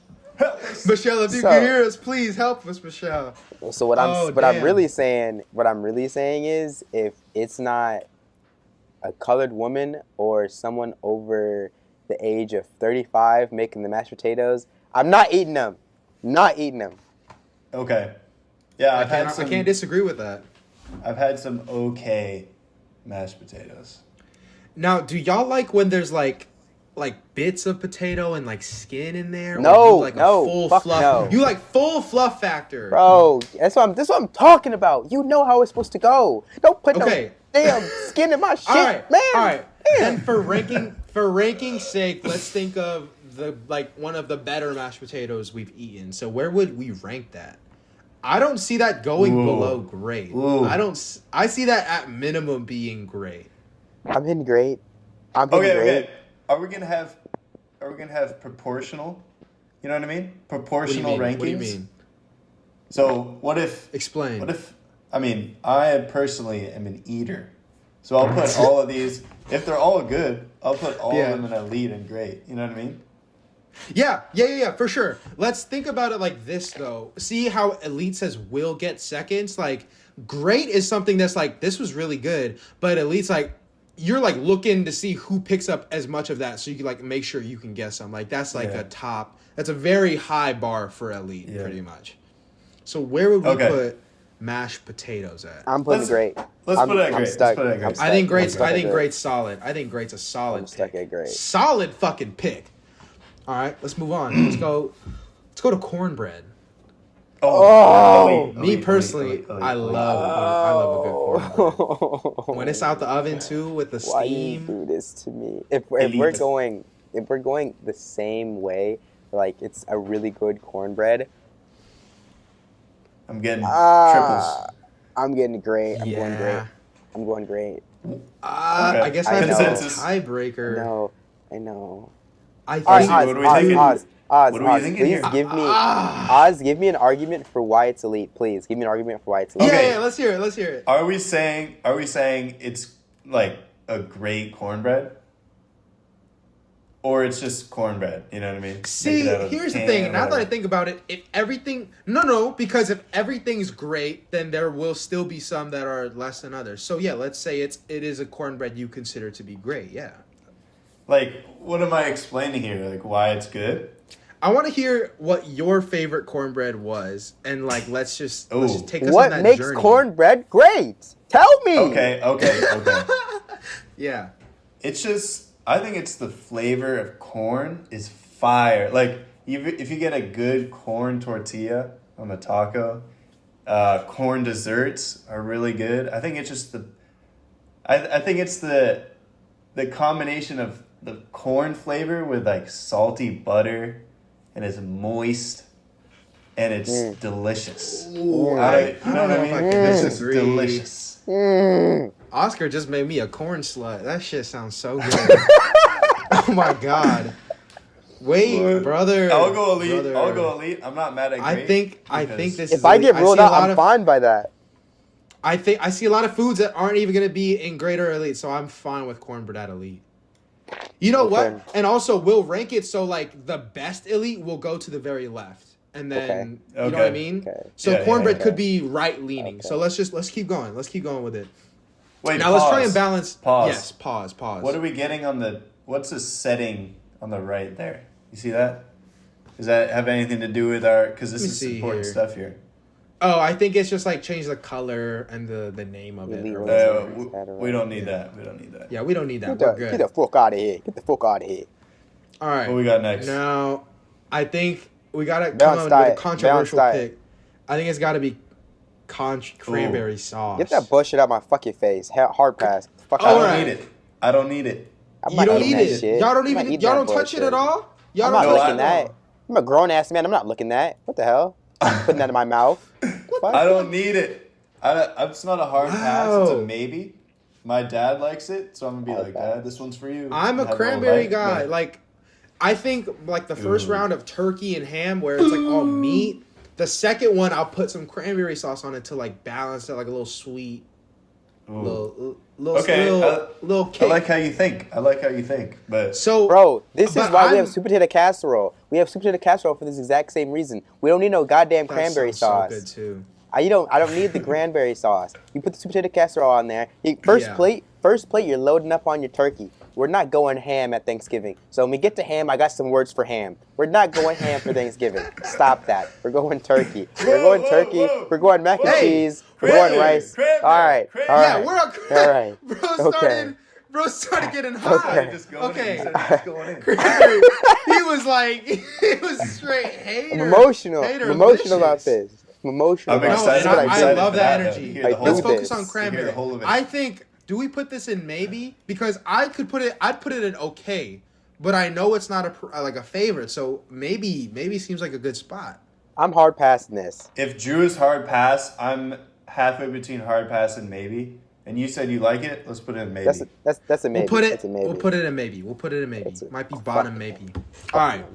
Michelle, if you can hear us, please help us, Michelle. So what I'm really saying is, if it's not a colored woman or someone over the age of 35 making the mashed potatoes, I'm not eating them. Okay. Yeah, I can't disagree with that. I've had some okay mashed potatoes. Now, do y'all like when there's like bits of potato and like skin in there? No, or you like no, a full fuck fluff. no. You like full fluff factor, Bro, that's what I'm talking about. You know how it's supposed to go. Don't put no damn skin in my shit, All right, man. all right. Damn. Then for ranking sake, let's think of the one of the better mashed potatoes we've eaten. So where would we rank that? I don't see that going below great. Ooh. I see that at minimum being great. I'm in great. Okay. Are we gonna have proportional? You know what I mean? Proportional rankings. What do you mean? So what if? Explain. What if? I mean, I personally am an eater, so I'll put all of these. If they're all good, I'll put all of them in elite and great. You know what I mean? Yeah, for sure. Let's think about it like this, though. See how elite says will get seconds? Like, great is something that's like, this was really good, but elite's like, you're like looking to see who picks up as much of that so you can like make sure you can guess them. Like, that's like that's a very high bar for elite, pretty much. So where would we put mashed potatoes at? I'm putting great. Let's put it at great. Stuck. I think great's solid. I think great's a solid I'm stuck at great. Solid fucking pick. All right, let's move on. Let's go to cornbread. Me personally, I love a good cornbread. When it's out the oven too with the steam. Why do you do this to me? If we're going the same way, like it's a really good cornbread. I'm getting triples. I'm getting great. I'm going great. I guess I have a tiebreaker. No, I know. I think. What are we thinking? Oz, What are we thinking here? Oz, give me an argument for why it's elite, please. Give me an argument for why it's elite. Yeah, let's hear it. Are we saying it's like a great cornbread? Or it's just cornbread, you know what I mean? See, here's the thing. Now that I think about it, because if everything's great, then there will still be some that are less than others. So yeah, let's say it is a cornbread you consider to be great, yeah. Like, what am I explaining here? Like, why it's good? I want to hear what your favorite cornbread was, and like, let's just take us on that journey. What makes cornbread great? Tell me. Okay. Yeah. It's just, I think it's the flavor of corn is fire. Like, if you get a good corn tortilla on a taco, corn desserts are really good. I think it's just I think it's the combination of the corn flavor with like salty butter, and it's moist, and it's delicious. Ooh, I don't know if I can disagree. It's delicious. Oscar just made me a corn slut. That shit sounds so good. Oh my god. Wait, brother. I'll go elite. I'm not mad at great. I think this. If I get ruled out, I'm fine by that. I see a lot of foods that aren't even going to be in great or elite, so I'm fine with cornbread at elite. You know what? And also, we'll rank it so like the best elite will go to the very left, and then you know what I mean. Okay. So cornbread could be right leaning. Okay. So let's keep going. Let's keep going with it. Wait, now let's try and balance. Pause. Yes, pause. What are we getting on what's the setting on the right there? You see that? Does that have anything to do with because this is important stuff here. Oh, I think it's just like change the color and the name of it. We don't need that. Yeah, we don't need that. We're good. Get the fuck out of here. All right. What we got next? Now, I think we got to come up with a controversial pick. I think it's got to be cranberry sauce. Get that bullshit out my fucking face. Hard pass. I don't need it. You don't need it. Y'all don't touch it at all? I'm not looking at. I'm a grown ass man. I'm not looking at. What the hell? I'm putting that in my mouth. I don't need it. It's not a hard pass. It's a maybe. My dad likes it, so I'm gonna be like, Dad, this one's for you. I'm a cranberry guy. Like, I think like the first round of turkey and ham, where it's like all meat. The second one, I'll put some cranberry sauce on it to like balance it, like a little sweet, little kick. I like how you think. But bro, this is why we have sweet potato casserole. We have sweet potato casserole for this exact same reason. We don't need no goddamn cranberry sauce. So good too. I don't need the cranberry sauce. You put the sweet potato casserole on there. First plate, you're loading up on your turkey. We're not going ham at Thanksgiving. So when we get to ham, I got some words for ham. We're not going ham for Thanksgiving. Stop that. We're going turkey. We're going turkey. We're going mac and cheese. We're going rice. All right. All right. Yeah, we're on. All right. Bro started getting high. Okay. He was like, he was straight hater. I'm emotional about Hater-licious. this. I'm emotional. I'm about excited. this. I love that though. energy. You hear the whole Let's of focus this. on You hear cranberry. the whole of it. I think. Do we put this in maybe? Because I'd put it in okay, but I know it's not a favorite. So maybe seems like a good spot. I'm hard passing this. If Drew is hard pass, I'm halfway between hard pass and maybe. And you said you like it. Let's put it in maybe. That's a maybe. We'll We'll put it in maybe. Might be bottom maybe. All right.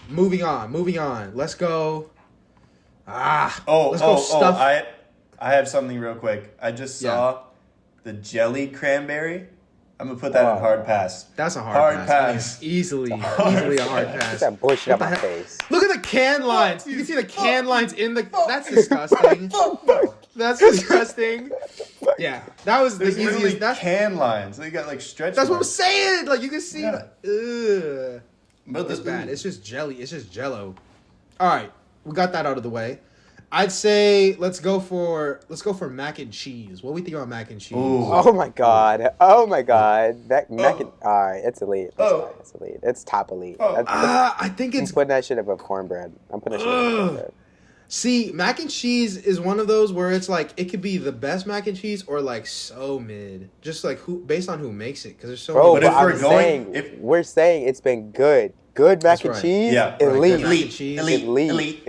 Moving on. Let's go. Let's go stuff. I have something real quick. I just saw the jellied cranberry. I'm gonna put that in hard pass. That's a hard pass. I mean, easily a hard Get pass. that bullshit out my face. Look at the can lines. You can see the can lines in the. That's disgusting. That's disgusting. Yeah, that was the There's literally easiest. That's can lines. They got like stretch. what I'm marks. saying. Like you can see. Yeah. Ugh. But It's bad. It's just jelly. It's just Jello. All right, we got that out of the way. I'd say let's go for mac and cheese. What do we think about mac and cheese? Ooh. Oh my god. That mac and alright, it's elite. It's elite. It's top elite. I think I'm it's. putting that shit above cornbread. See, mac and cheese is one of those where it's like it could be the best mac and cheese or like so mid, just like based on who makes it, because there's so. Bro, many. But if we're saying it's been good. Good mac and right. cheese. Yeah. Elite. Good mac and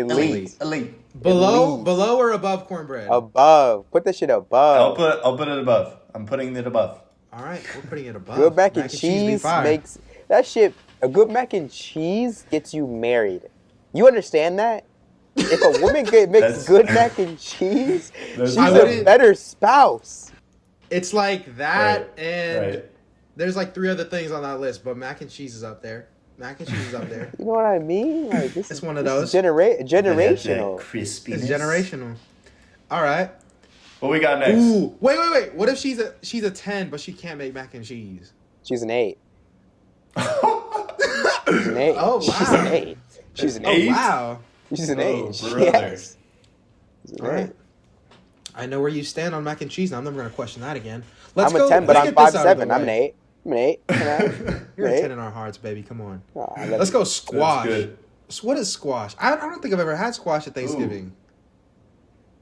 cheese. Elite. Below or above cornbread? Above. Put that shit above. I'll put it above. I'm putting it above. All right, we're putting it above. Good mac and be cheese fire. makes that shit. A good mac and cheese gets you married. You understand that? If a woman makes good mac and cheese, she's a better spouse. It's like that, Right, and right. there's like 3 other things on that list, but mac and cheese is up there. Mac and cheese is up there. You know what I mean? Like this It's is one of those. generational. Crispiness. It's generational. All right. What we got next? Ooh, wait. What if she's a 10, but she can't make mac and cheese? She's an 8. She's an 8. Oh, She's wow. an 8. She's an Oh 8. wow. She's an Oh, 8. brother. Yes. She's an All 8. right. I know where you stand on mac and cheese. Now I'm never gonna question that again. I'm a 10, but I'm get this out of the 5'7". I'm an way. 8. I'm an 8. You know? You're a Right? 10 in our hearts, baby. Come on. Oh, I love Let's you. go squash. That's good. So what is squash? I don't think I've ever had squash at Thanksgiving.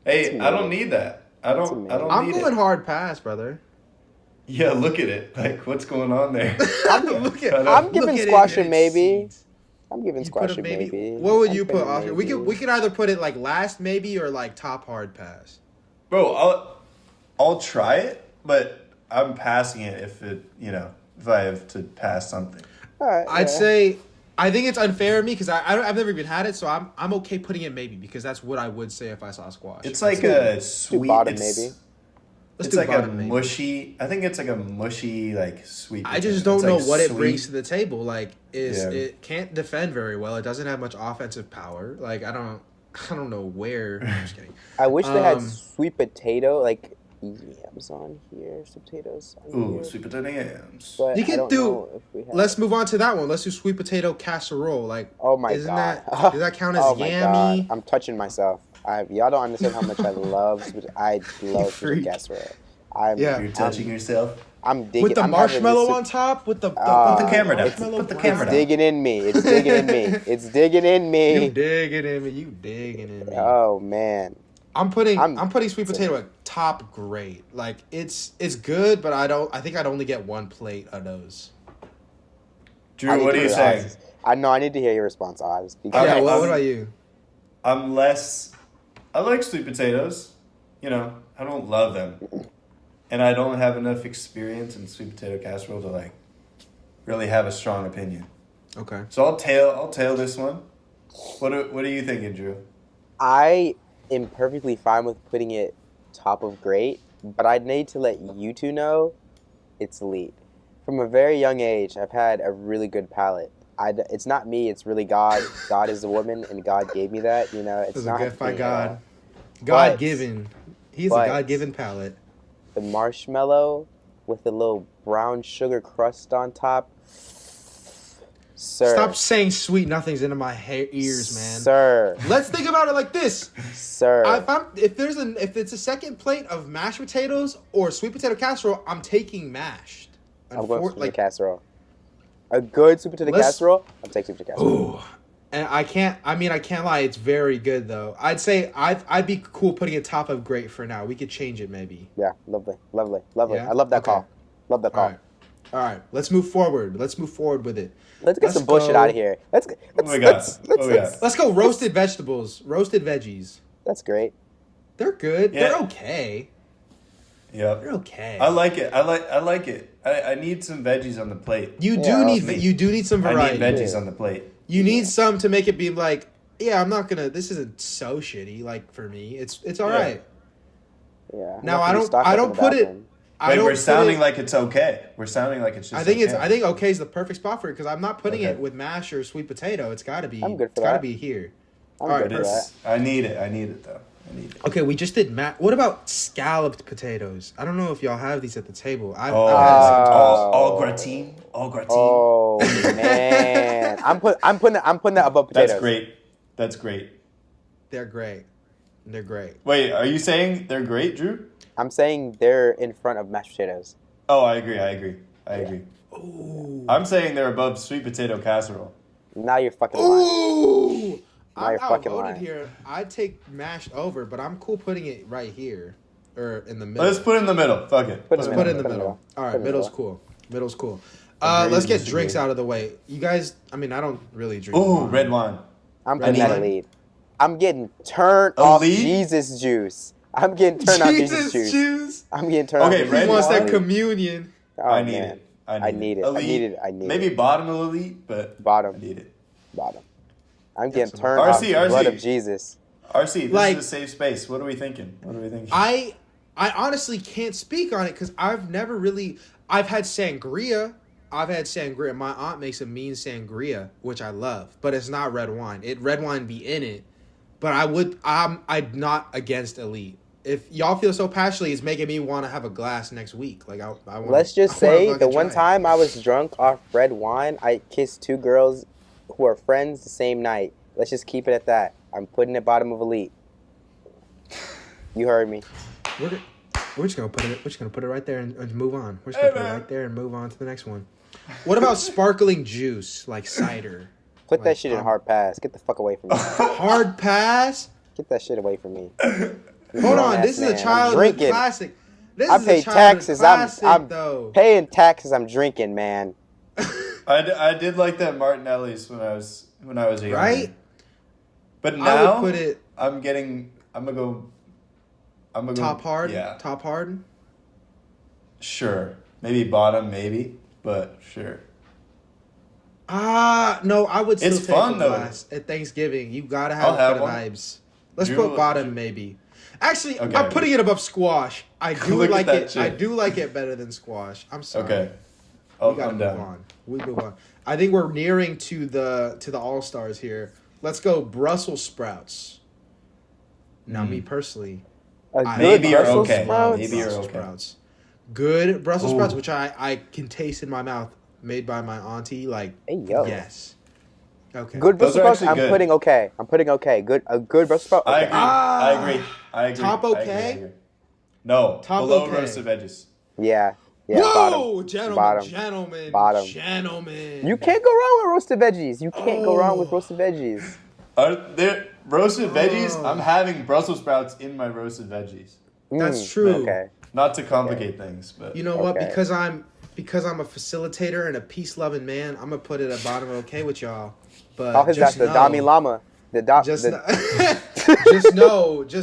Hey, I don't need that. I don't I'm need going it. hard pass, brother. Yeah, look at it. Like, what's going on there? I'm giving Look at squash it, a maybe. seeds. I'm giving You squash put a maybe. What would I'm you putting put, a Oscar? maybe. We could either put it like last maybe or like top hard pass. Bro, I'll try it, but I'm passing it if I have to pass something. All right, I'd yeah. say I think it's unfair of me because I've never even had it, so I'm okay putting it maybe because that's what I would say if I saw squash. It's like a sweet. bottom it's, maybe. Let's It's do like bottom a maybe. mushy. I think it's like a mushy, like sweet. I just potato. don't It's know like what it sweet. brings to the table. Like, Yeah. it can't defend very well. It doesn't have much offensive power. Like, I don't know where. I'm just kidding. I wish they had Um, sweet potato, like yams on here, sweet potatoes on Ooh, here. sweet potato yams. But You I can don't do- know if we have. Let's move on to that one. Let's do sweet potato casserole. Like, Oh my isn't god! that does that count as Oh my yummy? god! I'm touching myself. Y'all don't understand how much I love. I love freak. sweet casserole. Yeah. You're touching yourself. I'm digging. With the I'm having marshmallow this- on top, with the Put the camera down. marshmallow Put the brown. camera It's down. digging in me. It's digging in me. It's digging in You me. digging in me. You digging in me. Oh man. I'm putting I'm- sweet potato at top grade. Like it's good, but I think I'd only get one plate of those. I Drew, need what to are you hear saying? Oz. I know. I need to hear your response, Oz. Because Yeah, Okay, what about you? I'm less. I like sweet potatoes. I don't love them, and I don't have enough experience in sweet potato casserole to like really have a strong opinion. Okay. So I'll tail this one. What are you thinking, Drew? I am perfectly fine with putting it top of great, but I need to let you two know it's elite. From a very young age, I've had a really good palate. It's not me, it's really God. God is the woman, and God gave me that. It's It's a not gift by me at God. all. God given. He's a but- God given palate. The marshmallow with a little brown sugar crust on top. Sir. Stop saying sweet nothings into my ears, man. Sir. Let's think about it like this. Sir. If it's a second plate of mashed potatoes or sweet potato casserole, I'm taking mashed. I'm going sweet potato casserole. A good sweet potato casserole, I'm taking sweet potato casserole. Ooh. And I can't lie, it's very good though. I'd say I'd be cool putting it top of great for now. We could change it maybe. Yeah, lovely. Yeah? I love that call. Love that call. All right, let's move forward. Let's move forward with it. Let's get some bullshit out of here. Let's go roasted vegetables, roasted veggies. That's great. They're good. Yeah. They're okay. Yep. They're okay. I like it. I like it. I need some veggies on the plate. You do need some variety. I need veggies on the plate. You need some to make it be like, yeah, this isn't so shitty. Like for me, it's all right. Yeah. Now I don't put it. Wait, we're sounding like it's okay. We're sounding like it's just. I think okay is the perfect spot for it because I'm not putting it with mash or sweet potato. It's got to be. I'm good for it's got to be here. I'm good for that. I need it. I need it though. Okay, we just did What about scalloped potatoes? I don't know if y'all have these at the table. All gratin. Oh man, I'm putting that above potatoes. That's great. They're great. Wait, are you saying they're great, Drew? I'm saying they're in front of mashed potatoes. Oh, I agree. Ooh. I'm saying they're above sweet potato casserole. Now you're fucking lying. Ooh. I'm outvoted here. I'd take mashed over, but I'm cool putting it right here or in the middle. Let's put it in the middle. Fuck it. Let's put it in the middle. All right, middle's cool. Let's get drinks out of the way. You guys, I don't really drink. Ooh, red wine. I'm putting that elite. I'm getting turned off Jesus juice. I'm getting turned off Jesus juice. I'm getting turned off. He wants that communion. Oh, I need it. I need it. Maybe bottom of elite, but bottom. I need it. Bottom. I'm getting turned off the blood of Jesus. RC, this is a safe space. What are we thinking? I honestly can't speak on it because I've had sangria. My aunt makes a mean sangria, which I love, but it's not red wine. Red wine be in it, but I'm not against elite. If y'all feel so passionately, it's making me want to have a glass next week. Like let's just say the one time I was drunk off red wine, I kissed 2 girls who are friends the same night. Let's just keep it at that. I'm putting it bottom of elite. You heard me. We're just gonna put it right there and move on. We're just gonna put it right there and move on to the next one. What about sparkling juice like cider? Put that shit in hard pass. Get the fuck away from me. Hard pass? Get that shit away from me. Hold on, this is a childhood classic. I pay taxes. I'm paying taxes. I'm drinking, man. I did like that Martinelli's when I was a young right? man. But now I would put it. I'm gonna go top hard. Yeah. Top hard. Sure, maybe bottom, but sure. No, I would still it's take fun, a though. glass at Thanksgiving. You gotta have it for the vibes. Let's put bottom maybe. Actually, okay, I'm putting it above squash. I do like it. Shit. I do like it better than squash. I'm sorry. Okay. We gotta move on. We move on. I think we're nearing to the all stars here. Let's go Brussels sprouts. Now, me personally, maybe you're okay. Sprouts. Good Brussels sprouts, which I can taste in my mouth, made by my auntie. Like, hey, yo. Yes. Okay. Good Brussels sprouts. I'm putting okay. A good Brussels sprout. Okay. I agree. Top okay. I agree. No. Top below okay. roasted veggies. Yeah. Whoa, bottom. Gentlemen. You can't go wrong with roasted veggies. Are there roasted veggies? I'm having Brussels sprouts in my roasted veggies. That's true. Okay. Not to complicate things, but you know what? Because I'm a facilitator and a peace-loving man, I'm gonna put it at bottom okay with y'all. But the Dalai Lama. Just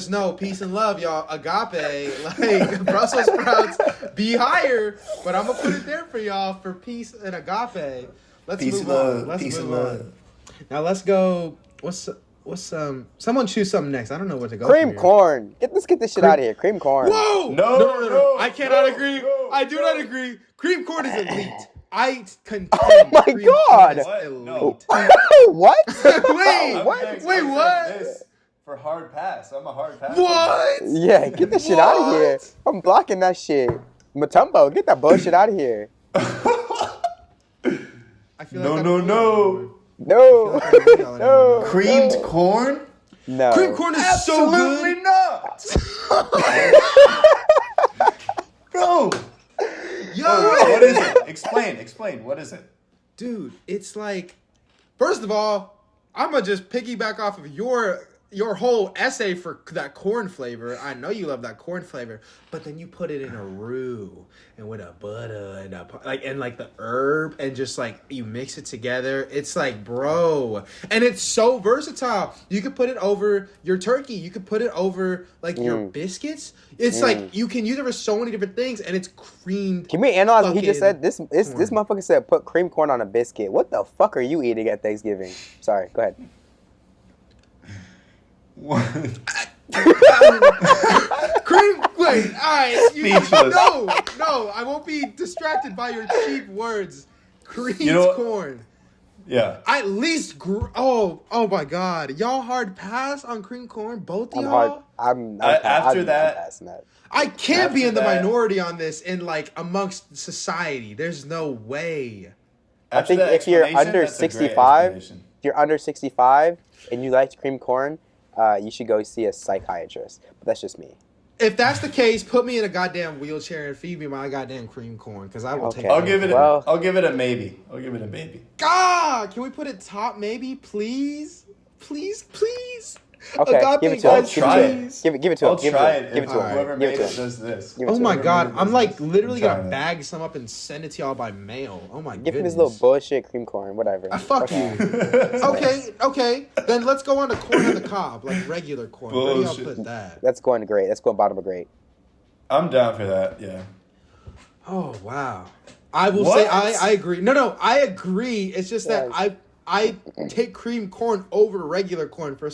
know, peace and love, y'all. Agape, like Brussels sprouts, be higher, but I'm gonna put it there for y'all for peace and agape. Let's move on. Now let's go. What's someone choose something next? I don't know what to go. Cream corn. Let's get this shit out of here. Cream corn. Whoa! No! I cannot agree. I do not agree. Cream corn is elite. I contend. Oh my god! No. What? Wait, what? For hard pass. I'm a hard pass. What? Yeah, get this shit out of here. I'm blocking that shit. Matumbo, get that bullshit out of here. I feel like No. No. No. Creamed corn? No. Cream corn is Absolutely so good. not. Bro. Yo, What is it? Explain. What is it? dude, it's like, first of all, I'm gonna just piggyback off of your whole essay for that corn flavor. I know you love that corn flavor, but then you put it in a roux and with a butter and like the herb and just like you mix it together. It's like, bro, and it's so versatile. You could put it over your turkey. You could put it over like your biscuits. It's like you can use it for so many different things, and it's creamed. Can we analyze what he just said? This corn. motherfucker said put cream corn on a biscuit. What the fuck are you eating at Thanksgiving? Sorry, go ahead. What? Cream. Wait, all right. Speechless. No, I won't be distracted by your cheap words. Creamed corn. Yeah. At least, oh my God, y'all hard pass on cream corn, both of I'm y'all. hard. I'm After I'm that- passing that. I can't be After in the that- minority on this in like amongst society. There's no way. I think that if you're explanation, under that's a great 65, explanation. if you're under 65 and you like cream corn, you should go see a psychiatrist. But that's just me. If that's the case, put me in a goddamn wheelchair and feed me my goddamn cream corn, because I will take. I'll give it. Well- I'll give it a maybe. God, can we put it top maybe, please? Please. Okay, Agape, give it to guys, him. I'll try it. please. Give it to I'll him. Give it try to it. him. Give it to him. Whoever Give made it to it him. does this. Give it Oh to my him. God, I'm like literally I'm gonna trying bag some up and send it to y'all by mail. Oh my Give him goodness. his little bullshit cream corn, whatever. Fuck you. Okay. Then let's go on to corn on the cob, like regular corn. Where do y'all Bullshit. put that? That's going to great. That's going bottom of great. I'm down for that. Yeah. Oh wow. I will What? say I agree. No, I agree. It's just that Yes. I take cream corn over regular corn for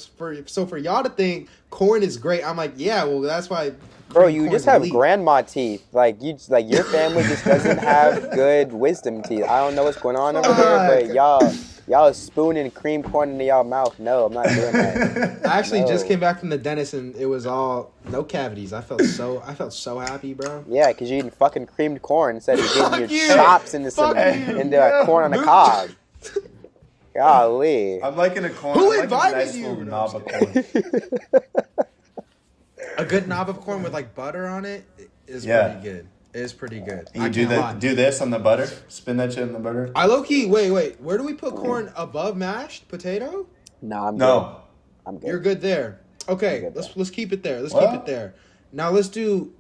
y'all to think corn is great. I'm like, yeah, well that's why. Bro, cream you corn's just have elite. grandma teeth. Like your family just doesn't have good wisdom teeth. I don't know what's going on over there, but y'all is spooning cream corn into y'all mouth. No, I'm not doing that. I actually No. just came back from the dentist and it was all no cavities. I felt so happy, bro. Yeah, because you're eating fucking creamed corn instead of getting your you. chops into Fuck you. corn on the cob. Golly. I'm liking a corn. Who I'm liking invited a nice you? little No, knob I'm of corn. A good knob of corn with like butter on it is Yeah. pretty good. It's pretty good. You I do can't lie. do this on the butter. Spin that shit in the butter. I low key wait. Where do we put corn above mashed potato? Nah, I'm good. No. I'm good. You're good there. Okay, Good there. let's keep it there. Let's What? keep it there. Now let's do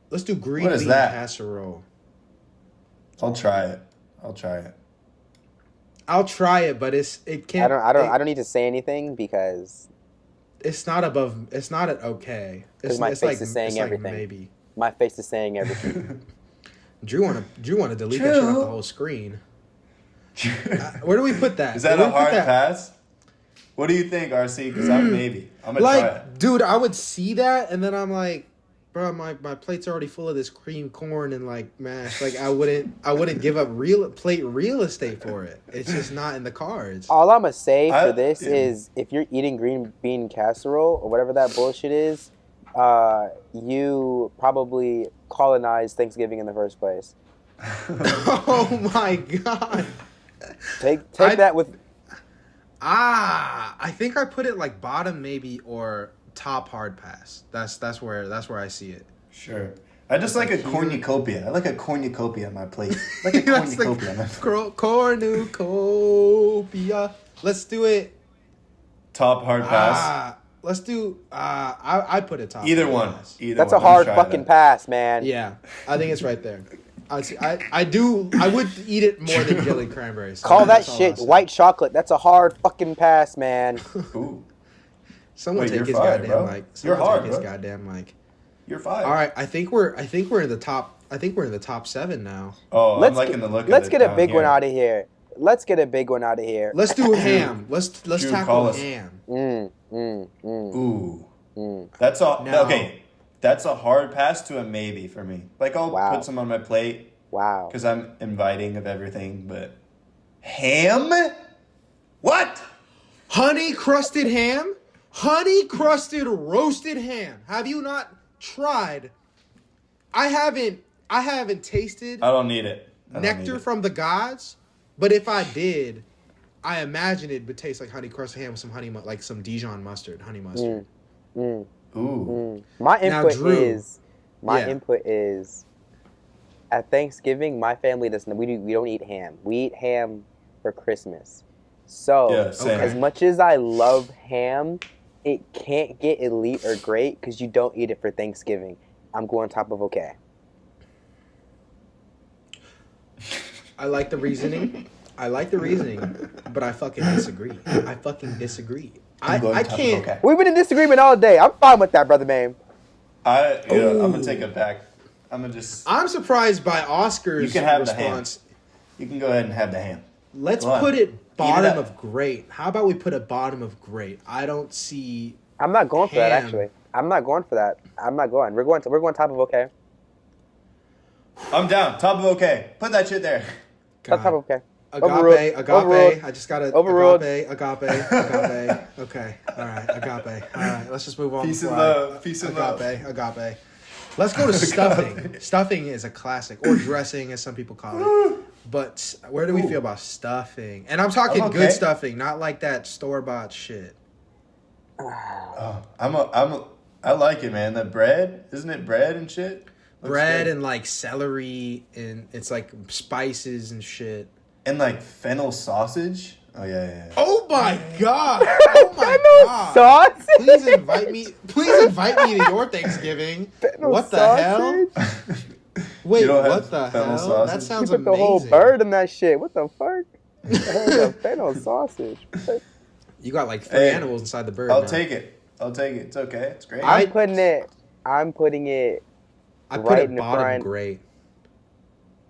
green What is bean that? casserole. I'll try it. I'll try it, but it can't. I don't need to say anything because It's not above. It's not an okay. It's my it's face like, is saying it's like everything. maybe. my face is saying everything. Drew wanna delete that shit off the whole screen. Where do we put that? Is that Where a do we put hard that? pass? What do you think, RC? Because I'm maybe. I'm gonna try it. Like, dude, I would see that and then I'm like, bro, my plate's already full of this cream corn and like mash. Like I wouldn't give up real estate for it. It's just not in the cards. All I'm gonna say for I- this yeah. is if you're eating green bean casserole or whatever that bullshit is, you probably colonized Thanksgiving in the first place. Oh my god. Take I- that with. I think I put it like bottom maybe or top hard pass. That's where I see it. Sure. I just like a cornucopia. I like a cornucopia on my plate. Like a That's like cornucopia on my plate. cornucopia. Let's do it. Top hard pass. Let's do. I put it top. Either hard one. pass. Either That's one. a hard Let me try fucking that. pass, man. Yeah, I think it's right there. I would eat it more than jelly cranberries. So Call that that's all shit I'll say. white chocolate. That's a hard fucking pass, man. Ooh, Someone Wait, take you're his fired, goddamn bro. mic. You're Someone hard, take his bro. goddamn mic. you're fine. All right, I think we're in the top. I think we're in the top 7 now. Oh, I'm Let's liking the look of it. Let's get a down big here. one out of here. Let's get a big one out of here. Let's do ham. Let's Drew, call tackle us. ham. Ooh. Mm. That's all. Now- Okay. That's a hard pass to a maybe for me. Like, I'll Wow. put some on my plate Wow. because I'm inviting of everything, but ham? What? Honey crusted ham? Honey crusted roasted ham. Have you not tried? I haven't. I haven't tasted I don't need it. nectar from the gods, but if I did, I imagine it would taste like honey crusted ham with some like some Dijon mustard, honey mustard. Ooh. My input Drew, input is at Thanksgiving. My family doesn't. We don't eat ham. We eat ham for Christmas. So as much as I love ham, it can't get elite or great because you don't eat it for Thanksgiving. I'm going top of okay. I like the reasoning, but I fucking disagree. I can't. Okay. We've been in disagreement all day. I'm fine with that, brother man. I'm gonna take it back. I'm surprised by Oscar's You can have response. the ham. You can go ahead and have the ham. Let's put it bottom of great. How about we put it bottom of great? I don't see. I'm not going for that actually. I'm not going for that. I'm not going. We're going top of okay. I'm down. Top of okay. Put that shit there. Top of okay. Agape. Overruled. I just gotta Overruled. Agape. Okay. All right. Agape. All right. Let's just move on. Peace and love. Peace and love. Agape. Let's go to stuffing. Stuffing is a classic, or dressing, as some people call it. But where do we feel about stuffing? And I'm talking good stuffing, not like that store-bought shit. I like it, man. The bread, isn't it bread and shit? Bread and like celery, and it's like spices and shit. And like fennel sausage. Oh yeah. Oh my god! Oh my god! Sausage? Please invite me to your Thanksgiving. Fennel what the sausage? hell? Wait, what the hell? Sausage? That sounds you put amazing. the whole bird in that shit. What the fuck? The fennel sausage. You got like three animals inside the bird. I'll now. take it. It's okay. It's great. I'm putting it I put right it in the bottom front. great.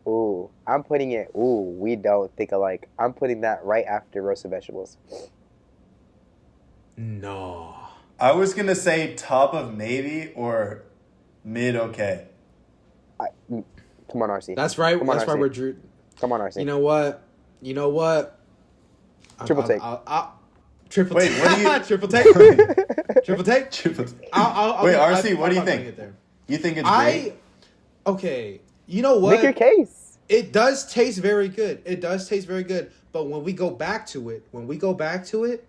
Ooh, I'm putting it. Ooh, we don't think alike. I'm putting that right after roasted vegetables. No. I was gonna say top of maybe or mid okay. Come on, RC. That's right. Come on, That's RC. why we're Drew. Come on, RC. You know what? Triple take. Triple Wait, take. what do you? Triple take. Triple take. Triple. I'll Wait, get- RC, what do you I'm not gonna think? get there. You think it's great? Okay. You know what? Make your case. It does taste very good. But when we go back to it,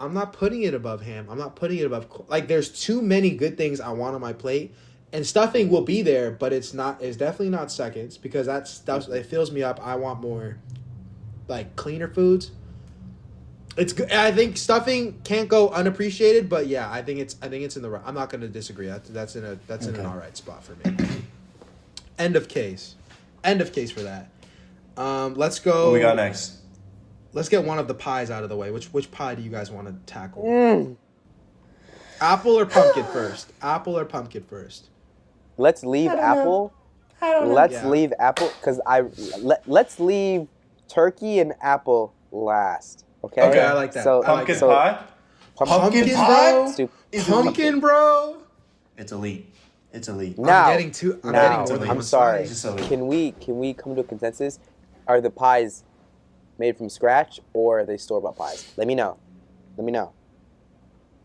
I'm not putting it above ham. I'm not putting it above. Like, there's too many good things I want on my plate. And stuffing will be there, but it's definitely not seconds, because that stuff, it fills me up. I want more, like, cleaner foods. It's good. I think stuffing can't go unappreciated, but yeah, I think it's in the right. I'm not going to disagree. That's in an all right spot for me. End of case for that. Let's go. What we got next? Let's get one of the pies out of the way. Which pie do you guys want to tackle? Apple or pumpkin first? Let's leave apple. Let's leave apple because let's leave turkey and apple last. Okay. Okay, I like that. So, Pumpkin pie? Pumpkin pie? Pumpkin, bro. It's elite. Now, I'm getting to I'm sorry. Just a little. Can we come to a consensus? Are the pies made from scratch or are they store-bought pies? Let me know.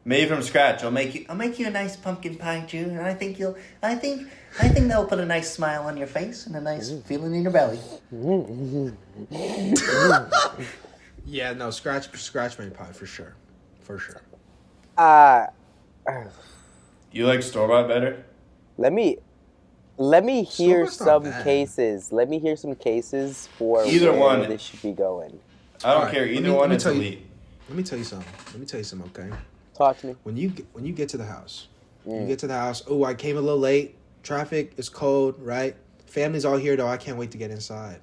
Made from scratch. I'll make you a nice pumpkin pie, Jew, and I think that'll put a nice smile on your face and a nice feeling in your belly. Yeah, no, scratch made pie for sure. You like store-bought better? Let me hear Store-bought's not some bad. cases. Let me hear some cases for Either where one. this should be going. I don't Alright, care. let Either me- one, let me it's tell you- elite. Let me tell you something, okay? Talk to me. When you get to the house, oh, I came a little late. Traffic is cold, right? Family's all here though. I can't wait to get inside.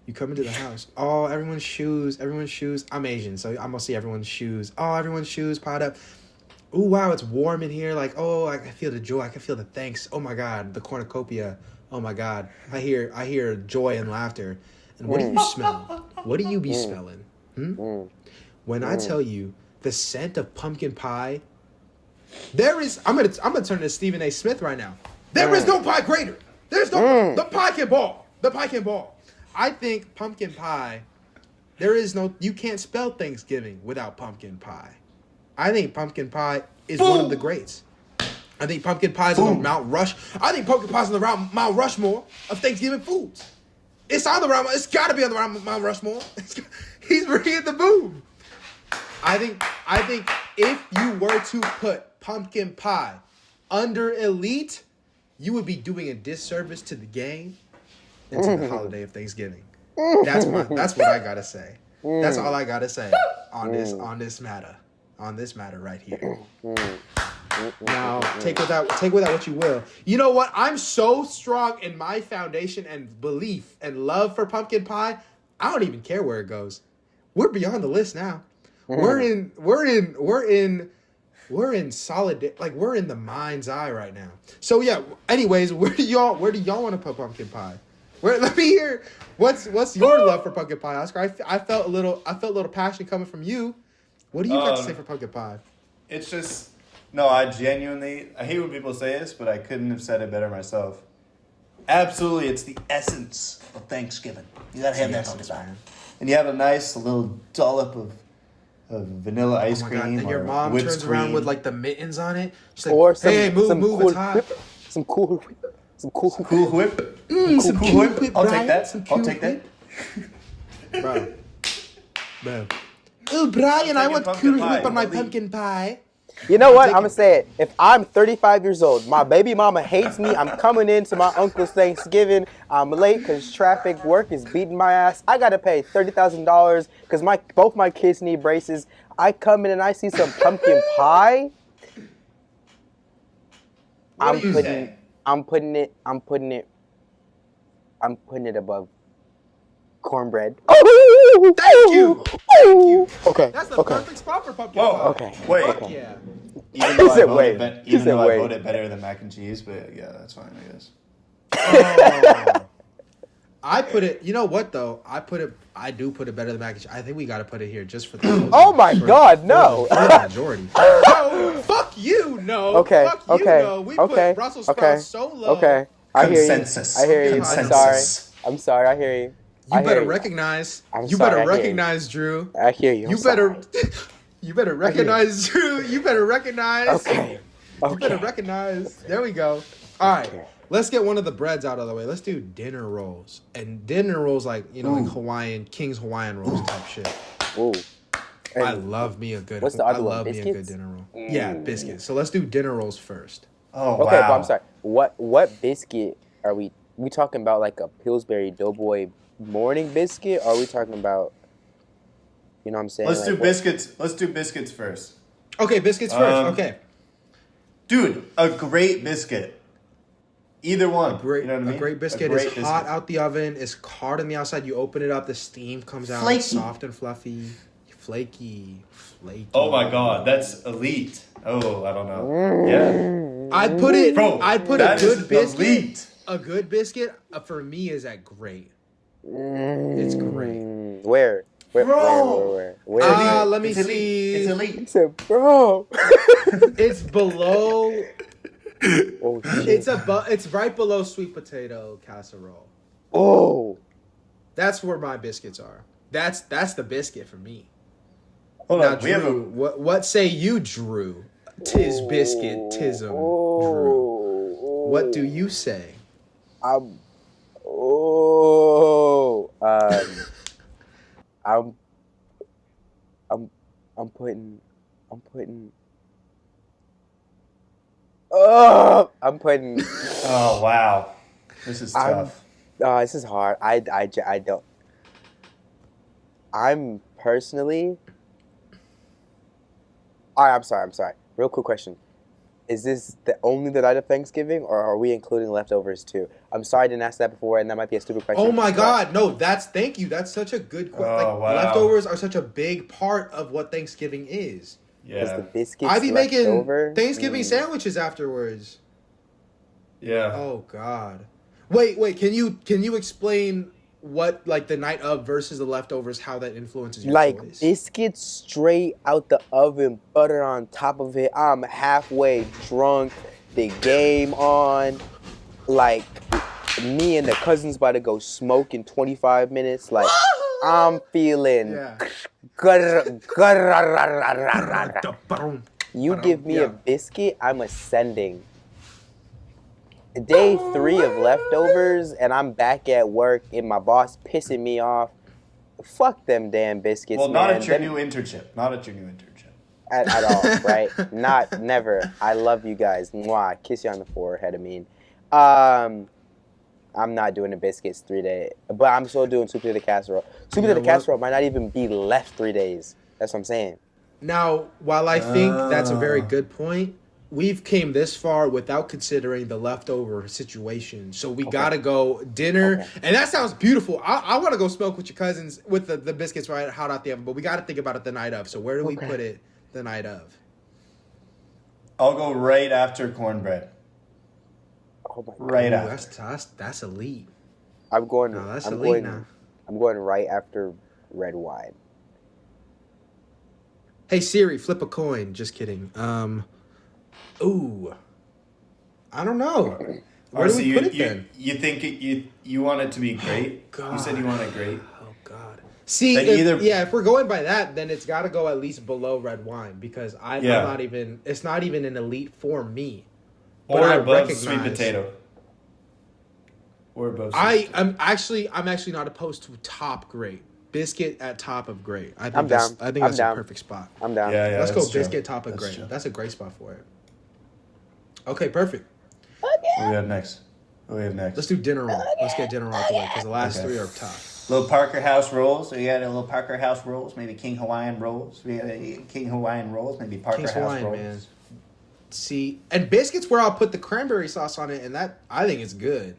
You come into the house. Oh, everyone's shoes. I'm Asian, so I'm gonna see everyone's shoes. Oh, everyone's shoes piled up. Ooh, wow, it's warm in here. Like, oh, I can feel the joy. I can feel the thanks. Oh my God, the cornucopia. Oh my God, I hear joy and laughter. And what do you smell? What do you be smelling? When I tell you the scent of pumpkin pie, there is. I'm gonna turn to Stephen A. Smith right now. There is no pie greater. There's no the pie can ball. I think pumpkin pie. There is no. You can't spell Thanksgiving without pumpkin pie. I think pumpkin pie is one of the greats. I think pumpkin pie is on the Mount Rush. I think pumpkin pie is on the Mount Rushmore of Thanksgiving foods. It's on the round. It's got to be on the Mount Rushmore. He's bringing the boom. I think if you were to put pumpkin pie under elite, you would be doing a disservice to the game and to the holiday of Thanksgiving. That's what I gotta say. That's all I gotta say on this matter right here. Now, take with that what you will. You know what? I'm so strong in my foundation and belief and love for pumpkin pie. I don't even care where it goes. We're beyond the list now. We're in solid, like we're in the mind's eye right now. So yeah. Anyways, where do y'all want to put pumpkin pie? Let me hear. What's your love for pumpkin pie, Oscar? I felt a little passion coming from you. What do you have to say for pumpkin pie? It's just. No, I hate when people say this, but I couldn't have said it better myself. Absolutely, it's the essence of Thanksgiving. You gotta have that pumpkin pie. And you have a nice little dollop of vanilla ice cream. And your mom turns around with like the mittens on it. She's like, or move, cool it's hot. Some cool whip. Some cool whip. I'll take that. I'll take that. Bro. Oh, Brian, I want cool whip on my pumpkin pie. You know what? I'm going to say it. If I'm 35 years old, my baby mama hates me, I'm coming into my uncle's Thanksgiving, I'm late because traffic work is beating my ass, I got to pay $30,000 because both my kids need braces. I come in and I see some pumpkin pie. I'm putting it above cornbread. Oh, thank you. Okay. That's the perfect spot for pumpkin pie. Okay. Wait. Fuck yeah. Even though I voted better than mac and cheese, but yeah, that's fine, I guess. I put it. You know what though? I do put it better than mac and cheese. I think we got to put it here just for the. Oh my God, no. For the majority. No, fuck you. No. Okay. Fuck you. No. We put Brussels sprouts so low. Okay. I hear you. I'm sorry. I hear you. You better recognize. Drew. I hear you. You better recognize, Drew. You better recognize. Okay. You better recognize. There we go. All right. Let's get one of the breads out of the way. Let's do dinner rolls. And dinner rolls like King's Hawaiian rolls type shit. Ooh. I love me a good. What's the other one? I love me a good dinner roll. Yeah, biscuits. So let's do dinner rolls first. Oh wow. Okay, but I'm sorry. What biscuit are we talking about? Like a Pillsbury Doughboy morning biscuit? Or are we talking about? You know what I'm saying? Let's do biscuits. Let's do biscuits first. Okay, biscuits first. Okay. Dude, a great biscuit. Either one. A great biscuit is biscuit. hot out the oven. It's hard on the outside. You open it up, the steam comes out. Flaky. It's soft and fluffy. Flaky. Oh my God, that's elite. Oh, I don't know. Yeah. I'd put a good biscuit. Elite. A good biscuit for me is at great. It's great. Where? Bro. Where? Let me see. It's elite. He said, bro. It's below. Oh shit. It's right below sweet potato casserole. Oh. That's where my biscuits are. That's the biscuit for me. Hold now, on. Drew, what say you, Drew? Tis biscuit, tism, Drew. What do you say? I'm putting. Oh wow. This is tough. This is hard. I don't. I'm personally. All right, I'm sorry. Real quick question. Is this only the night of Thanksgiving, or are we including leftovers too? I'm sorry I didn't ask that before, and that might be a stupid question. Oh my God, no! Thank you. That's such a good question. Wow. Leftovers are such a big part of what Thanksgiving is. Yeah. The biscuits I be making over? Thanksgiving sandwiches afterwards. Yeah. Oh God. Wait. Can you explain what like the night of versus the leftovers, how that influences your choice? Biscuits straight out the oven, butter on top of it. I'm halfway drunk, the game on. Like me and the cousins about to go smoke in 25 minutes. Like I'm feeling good. You give me a biscuit, I'm ascending. day 3 of leftovers, and I'm back at work, and my boss pissing me off. Fuck them damn biscuits, Well, man. not at your new internship. Not at your new internship. At all, right? Never. I love you guys. Mwah. Kiss you on the forehead, I mean. I'm not doing the biscuits 3 days, but I'm still doing soup to the casserole. Soup to the casserole might not even be left 3 days. That's what I'm saying. Now, while I think that's a very good point, we've came this far without considering the leftover situation. So we gotta go dinner, and that sounds beautiful. I want to go smoke with your cousins with the biscuits right hot out the oven, but we got to think about it the night of. So where do we put it the night of? I'll go right after cornbread. Oh my God. Right after. That's elite. I'm going. No, that's I'm elite going. now. I'm going right after red wine. Hey Siri, flip a coin. Just kidding. Ooh, I don't know. Where do we put it then? You think you want it to be great? God. You said you want it great. Oh God. See, if we're going by that, then it's got to go at least below red wine because I'm not even. It's not even an elite for me. Or above sweet potato. Or above. I'm actually not opposed to top grade. Biscuit at top of grade. I think that's a perfect spot. I'm down. Yeah, Let's go true. biscuit top of grade. True. That's a great spot for it. Okay, perfect. What do we have next? Let's do dinner roll. Let's get dinner roll out the way because the last 3 are tough. Little Parker House rolls. We got a little Parker House rolls. Maybe King Hawaiian rolls. We got King Hawaiian rolls. Maybe Parker King's House Hawaiian, rolls. man. See, and biscuits where I'll put the cranberry sauce on it, and that I think it's good.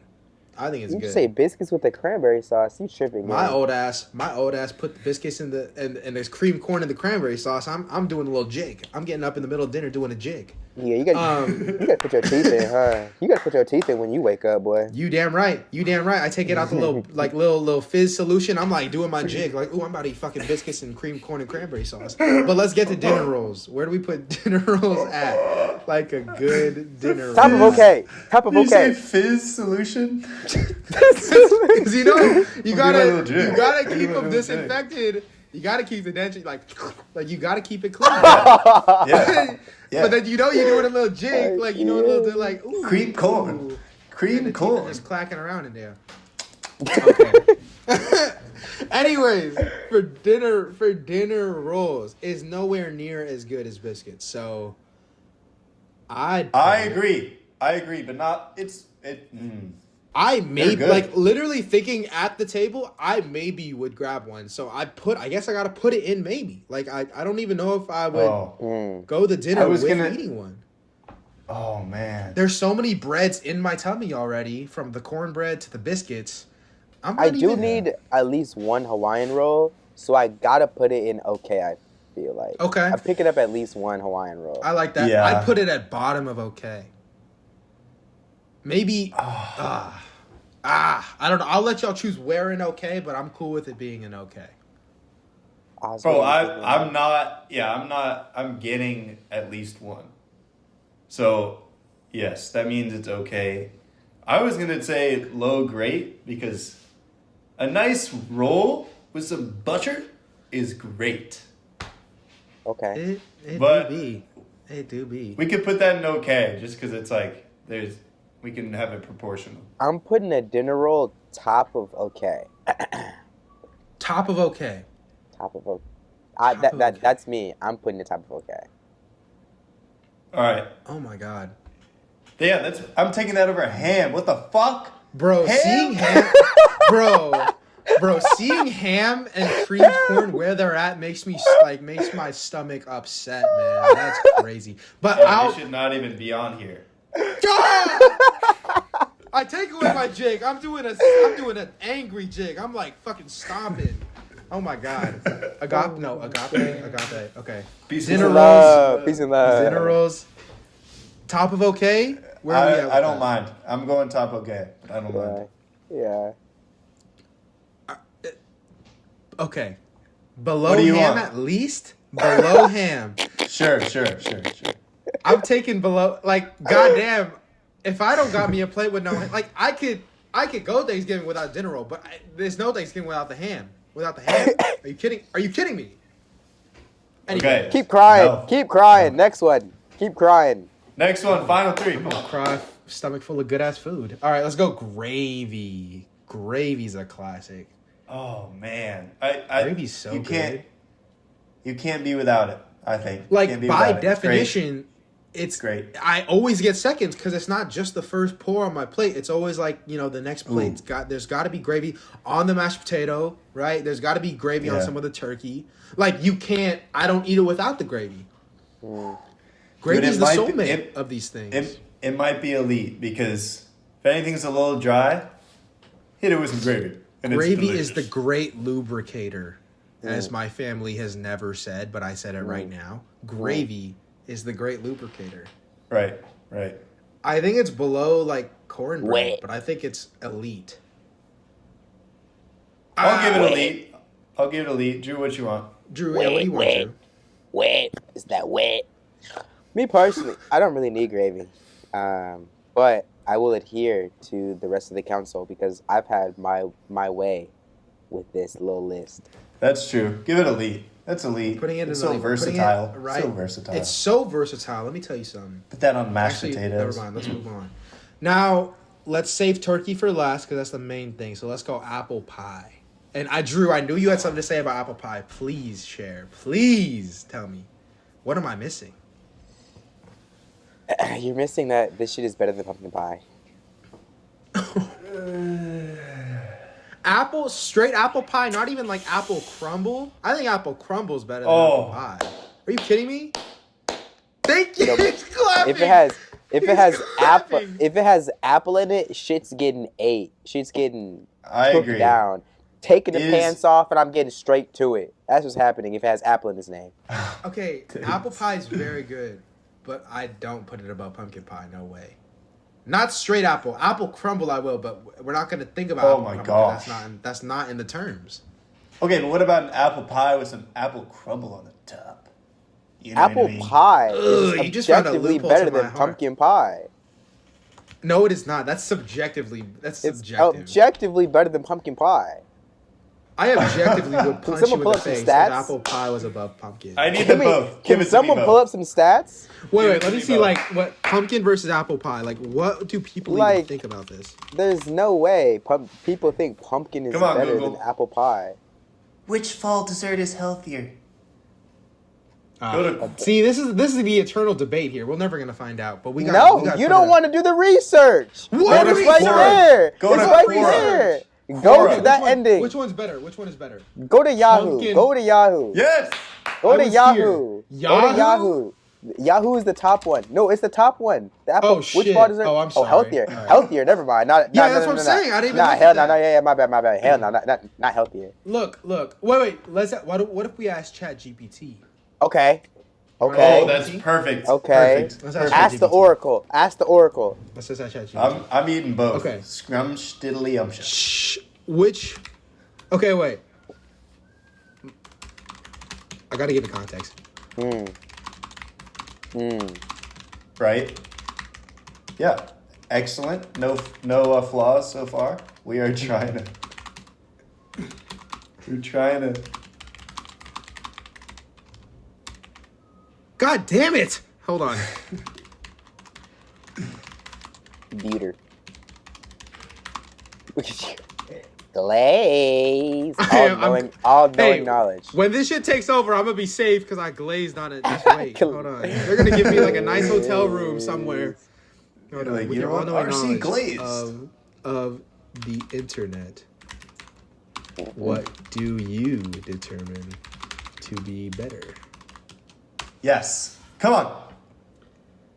You say biscuits with the cranberry sauce? You tripping? My old ass put the biscuits in and there's cream corn in the cranberry sauce. I'm doing a little jig. I'm getting up in the middle of dinner doing a jig. Yeah, you got to put your teeth in, huh? You got to put your teeth in when you wake up, boy. You damn right. I take it out the little fizz solution. I'm like doing my jig. Like, ooh, I'm about to eat fucking biscuits and cream corn and cranberry sauce. But let's get to dinner rolls. Where do we put dinner rolls at? Like a good dinner roll. Top of okay. Did you say fizz solution? Because you gotta keep them disinfected. You gotta keep the dentures like you gotta keep it clean. Yeah. But then you're doing a little jig, like a little like ooh, cream corn. Cream corn. Just clacking around in there. Okay. Anyways, for dinner rolls is nowhere near as good as biscuits. So I agree, but not I maybe literally thinking at the table, I maybe would grab one. So I guess I gotta put it in maybe. Like I don't even know if I would go to dinner with eating one. Oh man. There's so many breads in my tummy already, from the cornbread to the biscuits. I do need at least one Hawaiian roll, so I gotta put it in okay, I feel like. Okay. I pick it up at least one Hawaiian roll. I like that. Yeah. I put it at bottom of okay. Maybe I don't know. I'll let y'all choose where in okay, but I'm cool with it being an okay. Bro, I'm getting at least one. So, yes, that means it's okay. I was going to say low great because a nice roll with some butter is great. Okay. It do be. We could put that in okay just because it's like we can have it proportional. I'm putting a dinner roll top of okay. Top of okay. Top of okay. That's me. I'm putting the top of okay. All right. Oh my God. Yeah, I'm taking that over ham. What the fuck? Bro, ham? Seeing ham seeing ham and creamed corn where they're at makes my stomach upset, man. That's crazy. But they should not even be on here. I take away my jig. I'm doing an angry jig. I'm like fucking stomping. Oh my God. Agape. Okay. Peace and love. Dinner rolls. Top of okay? Where are we at? I don't mind. I'm going top okay. I don't mind. Yeah. Okay. Below ham at least? Below ham. Sure. I'm taking below, like, goddamn, if I don't got me a plate with no, like, I could go Thanksgiving without dinner roll, but there's no Thanksgiving without the ham. Are you kidding me? Anyway. Okay. Keep crying. No. Keep crying. Next one. Keep crying. Next one, final three. I'm gonna cry stomach full of good ass food. All right, let's go gravy. Gravy's a classic. Oh man, Gravy's so good. You can't be without it. I think. Like by definition, it's great. I always get seconds because it's not just the first pour on my plate. It's always like the next plate's there's got to be gravy on the mashed potato, right? There's got to be gravy on some of the turkey. Like you can't. I don't eat it without the gravy. Gravy is the soulmate of these things. It might be elite because if anything's a little dry, hit it with some gravy. And gravy is the great lubricator, as my family has never said, but I said it right now. Gravy is the great lubricator. Right. I think it's below like cornbread, but I think it's elite. I'll give it elite. Drew, what you want? Drew, what do you want, Drew? Wet. Is that wet? Me personally, I don't really need gravy. But I will adhere to the rest of the council because I've had my way with this little list. That's true. Give it elite. That's elite. It's so versatile. So versatile. It's so versatile. Let me tell you something. Put that on mashed potatoes. Never mind. Let's move on. Now, let's save turkey for last because that's the main thing. So let's go apple pie. And Drew, I knew you had something to say about apple pie. Please share. Please tell me. What am I missing? You're missing that this shit is better than pumpkin pie. Straight apple pie, not even like apple crumble. I think apple crumble is better than apple pie. Are you kidding me? Thank you. He's clapping. If it has apple in it, shit's getting ate. Shit's getting cooked down. Taking the pants off, and I'm getting straight to it. That's what's happening if it has apple in its name. Okay, apple pie is very good, but I don't put it above pumpkin pie. No way. Not straight apple. Apple crumble I will, but we're not going to think about apple crumble. Gosh. That's not in the terms. Okay, but what about an apple pie with some apple crumble on the top? You know apple pie is you just found a objectively loophole better to my than heart. pumpkin pie. No, it is not. That's subjectively. That's It's subjective. objectively better than pumpkin pie. I objectively would punch you in the face if apple pie was above pumpkin. I need them both. Can someone pull up some stats? Wait, let me see, like, what pumpkin versus apple pie. Like, what do people even think about this? There's no way people think pumpkin is better than apple pie. Which fall dessert is healthier? See, this is the eternal debate here. We're never gonna find out. But we got. No, you don't want to do the research. What? It's right there. It's right there. Go to that ending. Which one's better? Which one is better? Go to Yahoo. Pumpkin. Go to Yahoo. Yes. Go to Yahoo. Yahoo? Go to Yahoo. Yahoo is the top one. No, it's the top one. The apple. Oh shit. Which part is it? Oh, I'm sorry. Healthier. Right. Healthier. Never mind. That's what I'm saying. I didn't even. Hell no. Yeah, my bad. Hell no. Not healthier. Look. Wait. What if we ask ChatGPT? Okay. Oh, that's perfect. Okay. Perfect. Ask the Oracle. Let's just ask ChatGPT. I'm eating both. Okay. Scrumsh diddly umptious. Shh. Which? Okay, wait. I gotta give the context. Right. Yeah. Excellent. No flaws so far. We're trying to. God damn it! Hold on. Beauty. Look at you. Glaze. All knowing knowledge. When this shit takes over, I'm gonna be safe because I glazed on it. Just wait. Hold on. They're gonna give me like a nice hotel room somewhere. Hold on. With your all-knowing RC knowledge glazed of the internet, what do you determine to be better? Yes. Come on.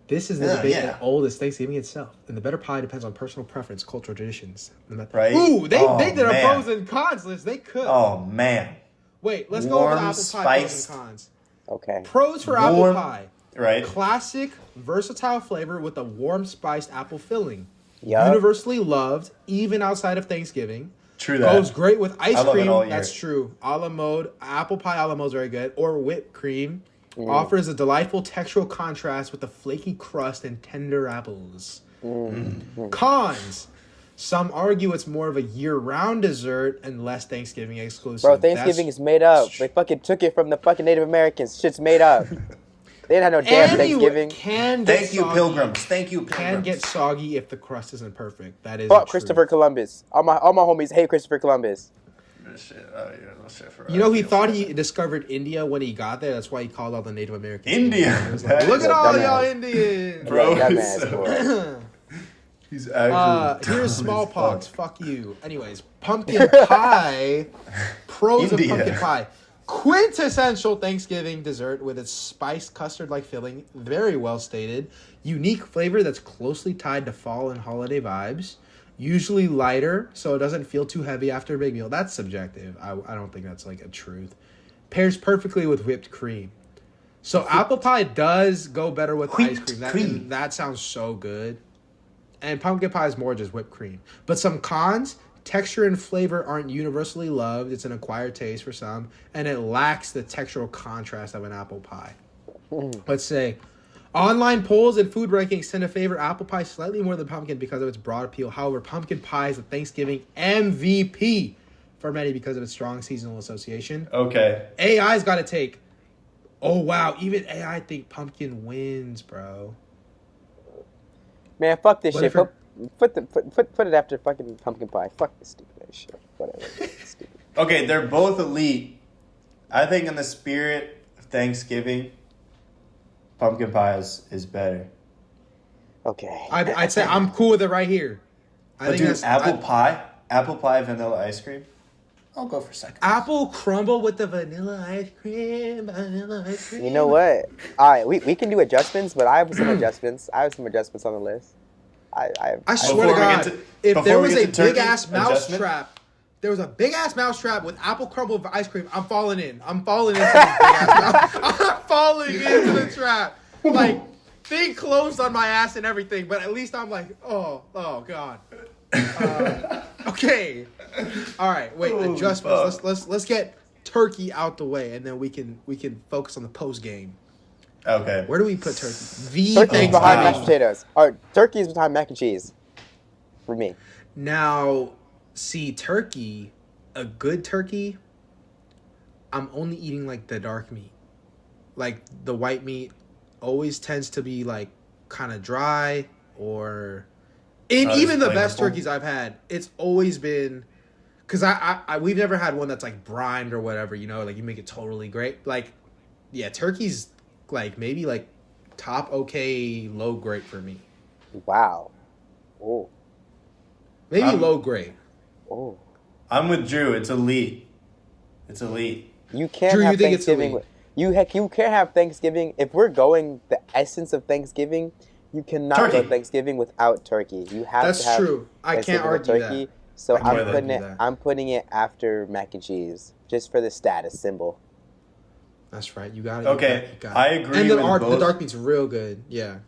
This is the debate as old as Thanksgiving itself, and the better pie depends on personal preference, cultural traditions. Right? Ooh, they did a pros and cons list. They could. Oh man. Wait, let's go over the apple pie pros and cons. Okay. Pros for apple pie. Right. Classic, versatile flavor with a warm spiced apple filling. Yep. Universally loved, even outside of Thanksgiving. True that. Goes great with ice cream. All year. That's true. A la mode, apple pie a la mode is very good. Or whipped cream. Offers a delightful textural contrast with the flaky crust and tender apples. Cons. Some argue it's more of a year-round dessert and less Thanksgiving exclusive. Bro, Thanksgiving is made up. They fucking took it from the fucking Native Americans. Shit's made up. They didn't have no damn Thanksgiving. Thank you, pilgrims. Can get soggy if the crust isn't perfect. That is Fuck Christopher Columbus. All my homies hate Christopher Columbus. You know, he thought he discovered India when he got there. That's why he called all the Native Americans. India. Like, look at all y'all Indians. Bro, that man's he's actually here's smallpox. Fuck you. Anyways, pumpkin pie. Pros of pumpkin pie. Quintessential Thanksgiving dessert with its spiced custard-like filling. Very well stated. Unique flavor that's closely tied to fall and holiday vibes. Usually lighter, so it doesn't feel too heavy after a big meal. That's subjective. I don't think that's like a truth. Pairs perfectly with whipped cream. So apple pie does go better with ice cream. That sounds so good. And pumpkin pie is more just whipped cream. But some cons, texture and flavor aren't universally loved. It's an acquired taste for some. And it lacks the textural contrast of an apple pie. Let's say online polls and food rankings tend to favor apple pie slightly more than pumpkin because of its broad appeal. However, pumpkin pie is a Thanksgiving MVP for many because of its strong seasonal association. Okay. AI's got to take. Oh, wow. Even AI think pumpkin wins, bro. Man, fuck this shit. Put it after fucking pumpkin pie. Fuck this stupid ass shit. Whatever. Stupid. Okay, they're both elite. I think in the spirit of Thanksgiving, pumpkin pie is better. Okay. I'd say I'm cool with it right here. But dude, apple pie, vanilla ice cream. I'll go for second. Apple crumble with the vanilla ice cream. You know what? All right, we can do adjustments, but I have some adjustments. I have some adjustments on the list. I swear to God, if there was a big ass mousetrap, with apple crumble with ice cream, I'm falling in. I'm falling into this big ass I'm falling into the trap. Like, thing closed on my ass and everything, but at least I'm like, oh God. Okay. All right. Wait. Adjustments. Let's get turkey out the way, and then we can focus on the post game. Okay. Where do we put turkey? Turkey's behind mashed potatoes. Or turkey's behind mac and cheese. For me. Now, see, turkey, a good turkey. I'm only eating like the dark meat. Like the white meat always tends to be like kind of dry, or even the best turkeys I've had, it's always been, because we've never had one that's like brined or whatever, you know, like you make it totally great. Like, yeah, turkey's like maybe like top okay, low grade for me. Wow. Oh. Maybe low grade. Oh. I'm with Drew. It's elite. You can't Drew, have Thanksgiving. You can't have Thanksgiving. If we're going the essence of Thanksgiving, you cannot go Thanksgiving without turkey. You have to have. That's true. I can't argue turkey. That. So I'm putting it after mac and cheese just for the status symbol. That's right. You got it. Okay, I agree. And with both. The dark meat's real good. Yeah.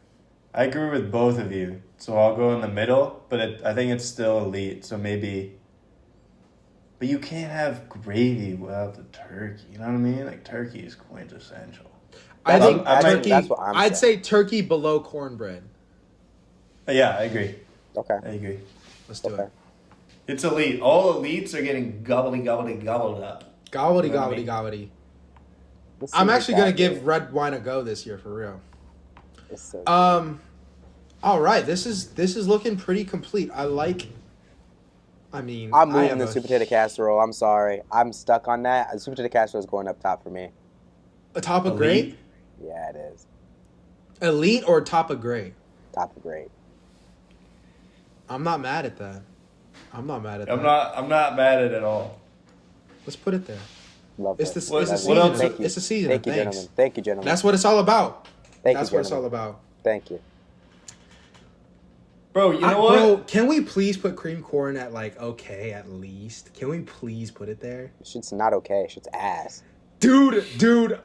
I agree with both of you. So I'll go in the middle, but I think it's still elite. So maybe. But you can't have gravy without the turkey. You know what I mean? Like, turkey is quintessential. I think turkey. That's what I'd say turkey below cornbread. Yeah, I agree. Okay. I agree. Let's do it. It's elite. All elites are getting gobbledy up. Gobbledy. I'm actually gonna give red wine a go this year for real. So all right. This is looking pretty complete. I'm moving the sweet potato casserole. I'm sorry. I'm stuck on that. The sweet potato casserole is going up top for me. A top of great? Yeah, it is. Elite or top of great? Top of great. I'm not mad at that. I'm not mad at it at all. Let's put it there. Love it's it. The season. It's the season. Thank you, gentlemen. Thank you, gentlemen. That's what it's all about. That's what it's all about. Thank you. Bro, you know what? Bro, can we please put cream corn at like okay at least? Can we please put it there? Shit's not okay. Shit's ass. Dude, Drew.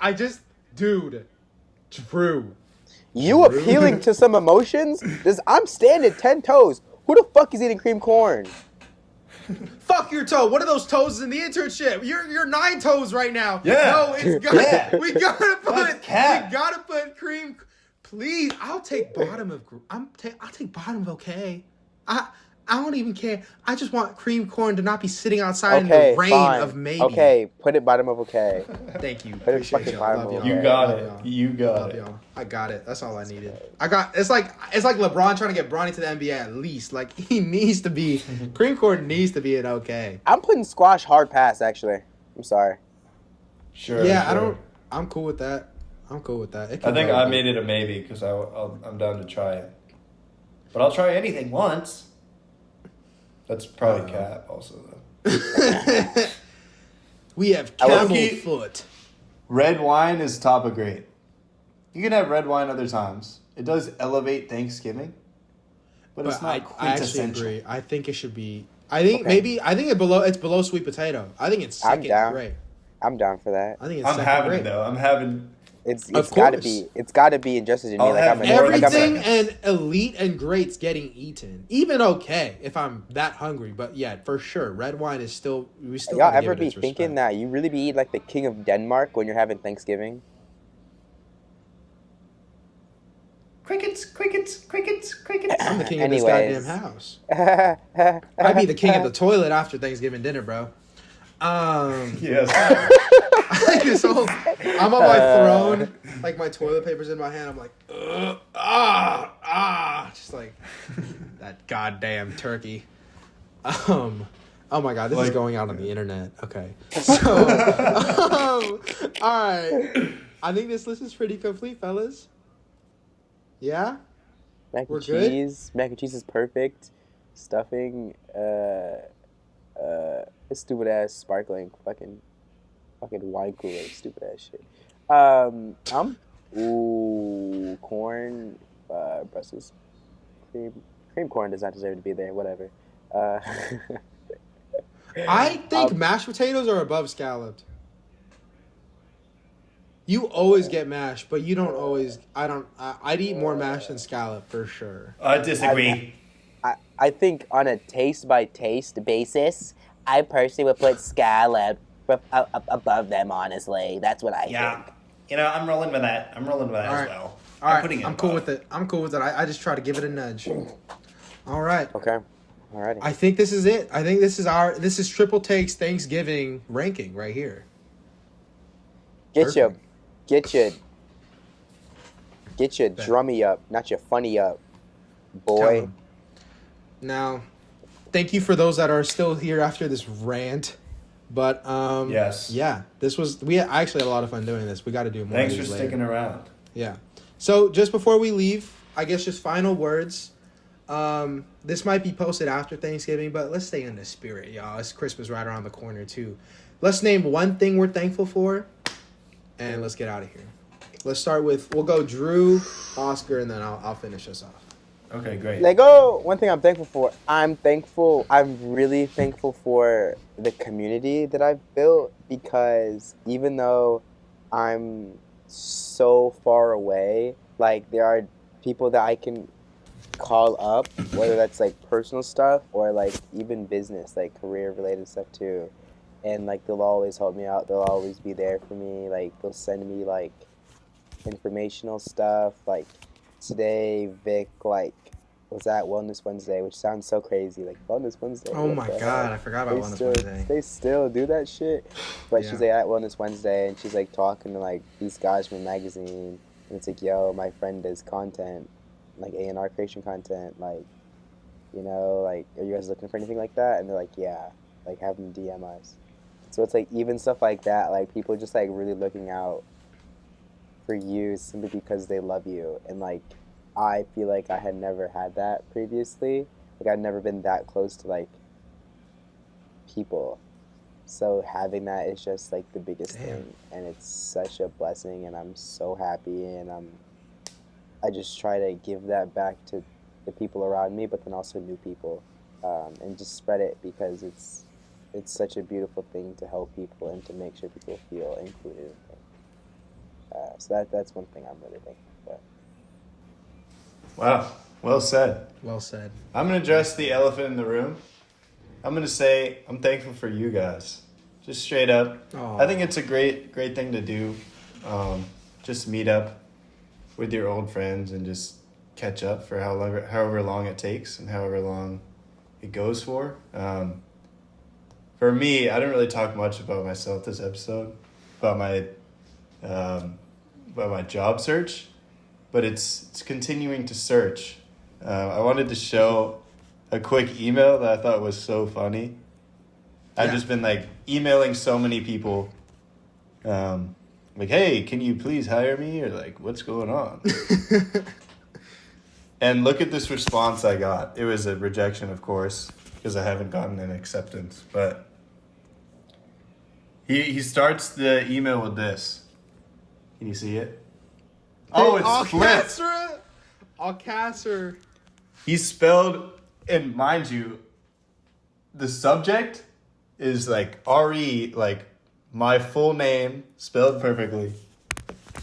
You appealing to some emotions? I'm standing 10 toes. Who the fuck is eating cream corn? Fuck your toe. What are those toes in the internship? You're 9 toes right now. Yeah. No, it's got. We gotta put cream. Please, I'll take bottom of. I'll take bottom of okay. I don't even care. I just want cream corn to not be sitting outside in the rain fine. of maybe. Okay, put it bottom of okay. Thank you. Put it Appreciate fucking y'all. bottom Love of y'all. okay. You got Love it. y'all. You got Love it. y'all. I got it. That's all I needed. It's like LeBron trying to get Bronny to the NBA at least. Like he needs to be cream corn needs to be an okay. I'm putting squash hard pass actually. I'm sorry. Sure. Yeah, sure. I don't. I'm cool with that. It I think go I good. made it a maybe because I'm down to try it. But I'll try anything once. That's probably cap also though. We have camel foot. Red wine is top of great. You can have red wine other times. It does elevate Thanksgiving, but it's not I actually quintessential. agree. I think it should be. I think it's below sweet potato. I think it's I'm second down. grade. I'm down for that. I think it's I'm second having grade. it though. I'm having. It's Of gotta course. be. It's gotta be injustice in me. I'll Like have I'm more Everything than and elite and great's getting eaten. Even okay if I'm that hungry, but yeah, for sure, red wine is still. We still. Y'all gotta give ever it be its thinking respect. that you really be eating like the king of Denmark when you're having Thanksgiving? Crickets, crickets, crickets, crickets. I'm the king of Anyways. this goddamn house. I'd be the king of the toilet after Thanksgiving dinner, bro. Yes. Like this whole, I'm on my throne, like my toilet paper's in my hand. I'm like, just like that goddamn turkey. Oh my god, this is Like- going out on the internet. Okay, so all right, I think this list is pretty complete, fellas. Yeah, Mac We're and good? cheese. Mac and cheese is perfect. Stuffing. Stupid ass sparkling fucking wine cooler. Stupid ass shit. Corn. Brussels cream corn does not deserve to be there. Whatever. I think mashed potatoes are above scalloped. You always get mashed, but you don't always. I'd eat more mashed than scallop for sure. I disagree. I think on a taste by taste basis, I personally would put scallop above them. Honestly, that's what I think. You know, I'm rolling with that. I'm rolling with that All right. as well. All right, putting it I'm cool above. with it. I'm cool with it. I just try to give it a nudge. All right. Okay. Alrighty. I think this is it. I think this is Triple Takes Thanksgiving ranking right here. Get your Bet. drummy up, not your funny up, boy. Now, thank you for those that are still here after this rant. But Yes. yeah, I actually had a lot of fun doing this. We got to do more. Thanks of for these later. sticking around. Yeah. So just before we leave, I guess just final words. This might be posted after Thanksgiving, but let's stay in the spirit, y'all. It's Christmas right around the corner too. Let's name one thing we're thankful for, and let's get out of here. Let's start with, we'll go Drew, Oscar, and then I'll finish us off. Okay, great. Let go. One thing I'm thankful for. I'm really thankful for the community that I've built, because even though I'm so far away, like there are people that I can call up, whether that's like personal stuff or like even business, like career related stuff too. And like they'll always help me out. They'll always be there for me. Like they'll send me like informational stuff. Like today, Vic was at Wellness Wednesday, which sounds so crazy. Like Wellness Wednesday. Oh what my the god, heck? I forgot about Wellness Wednesday. They still do that shit. But Yeah. she's like at Wellness Wednesday, and she's like talking to like these guys from a magazine, and it's like, yo, my friend does content, like A&R creation content, like, you know, like, are you guys looking for anything like that? And they're like, yeah, like have them DM us. So it's like even stuff like that, like people just like really looking out for you simply because they love you. And like I feel like I had never had that previously. Like I'd never been that close to like people. So having that is just like the biggest thing, and it's such a blessing, and I'm so happy, and I just try to give that back to the people around me, but then also new people, and just spread it, because it's such a beautiful thing to help people and to make sure people feel included in things. So that's one thing I'm really thankful for. Wow. Well said. Well said. I'm going to address the elephant in the room. I'm going to say I'm thankful for you guys. Just straight up. Aw. I think it's a great thing to do. Just meet up with your old friends and just catch up for however long it takes, and however long it goes for. For me, I didn't really talk much about myself this episode, about my job search, but it's continuing to search. I wanted to show a quick email that I thought was so funny. I've just been like emailing so many people, like, hey, can you please hire me? Or like, what's going on? And look at this response I got. It was a rejection, of course, because I haven't gotten an acceptance. But he starts the email with this. Can you see it? Oh, it's flipped. Alcasser. He spelled, and mind you, the subject is like R-E, like my full name, spelled perfectly.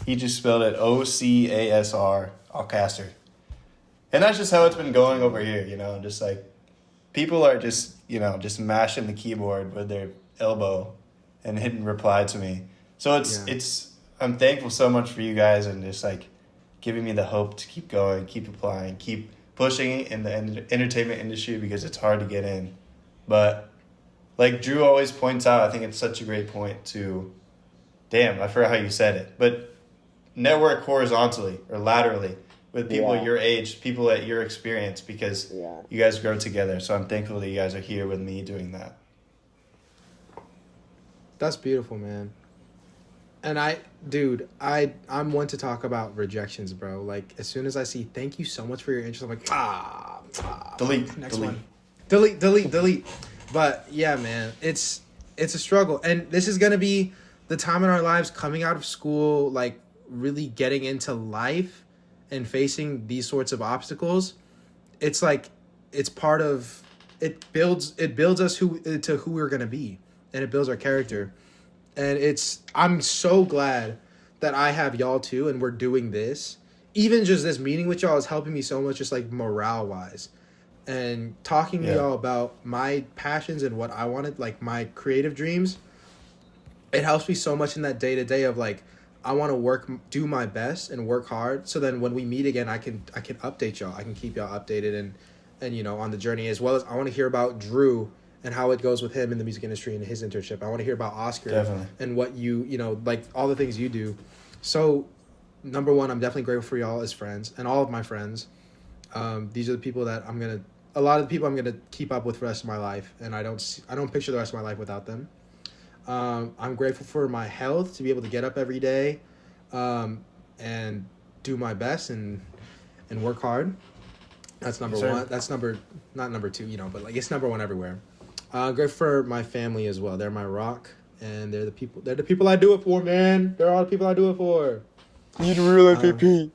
He just spelled it O-C-A-S-R, Alcasser. And that's just how it's been going over here, you know, just like people are just, you know, just mashing the keyboard with their elbow and hitting reply to me. So it's I'm thankful so much for you guys and just like giving me the hope to keep going, keep applying, keep pushing in the entertainment industry because it's hard to get in. But like Drew always points out, I think it's such a great point to, damn, I forgot how you said it, but network horizontally or laterally with people your age, people at your experience, because you guys grow together. So I'm thankful that you guys are here with me doing that. That's beautiful, man. And I'm one to talk about rejections, bro. Like, as soon as I see, thank you so much for your interest, I'm like, delete. Next one. Delete. But yeah, man, it's a struggle. And this is going to be the time in our lives coming out of school, like really getting into life and facing these sorts of obstacles. It's like, it's part of, it builds us to who we're going to be, and it builds our character. And I'm so glad that I have y'all too, and we're doing this. Even just this meeting with y'all is helping me so much, just like morale wise, and talking to y'all about my passions and what I wanted, like my creative dreams. It helps me so much in that day to day of like, I want to do my best and work hard. So then when we meet again, I can update y'all. I can keep y'all updated and you know, on the journey, as well as I want to hear about Drew and how it goes with him in the music industry and his internship. I want to hear about Oscar and what you know, like all the things you do. So number one, I'm definitely grateful for y'all as friends and all of my friends. These are the people that a lot of the people I'm going to keep up with for the rest of my life. And I don't picture the rest of my life without them. I'm grateful for my health, to be able to get up every day, and do my best and work hard. That's number one. That's not number two, you know, but like it's number one everywhere. Grateful for my family as well. They're my rock, and they're the people I do it for, man. They're all the people I do it for. You're the real MVP.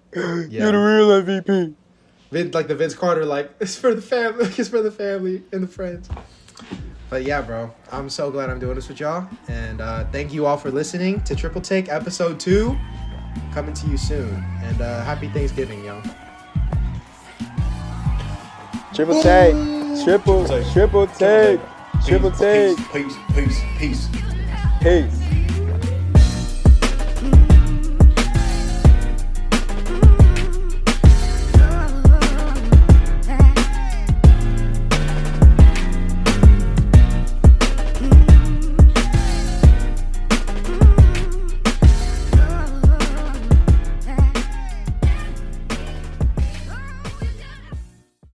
You're the real MVP. Like the Vince Carter, like, it's for the family. It's for the family and the friends. But yeah, bro, I'm so glad I'm doing this with y'all. And thank you all for listening to Triple Take Episode 2. Coming to you soon. And happy Thanksgiving, y'all. Triple take. Triple take. Triple take. Peace. Peace.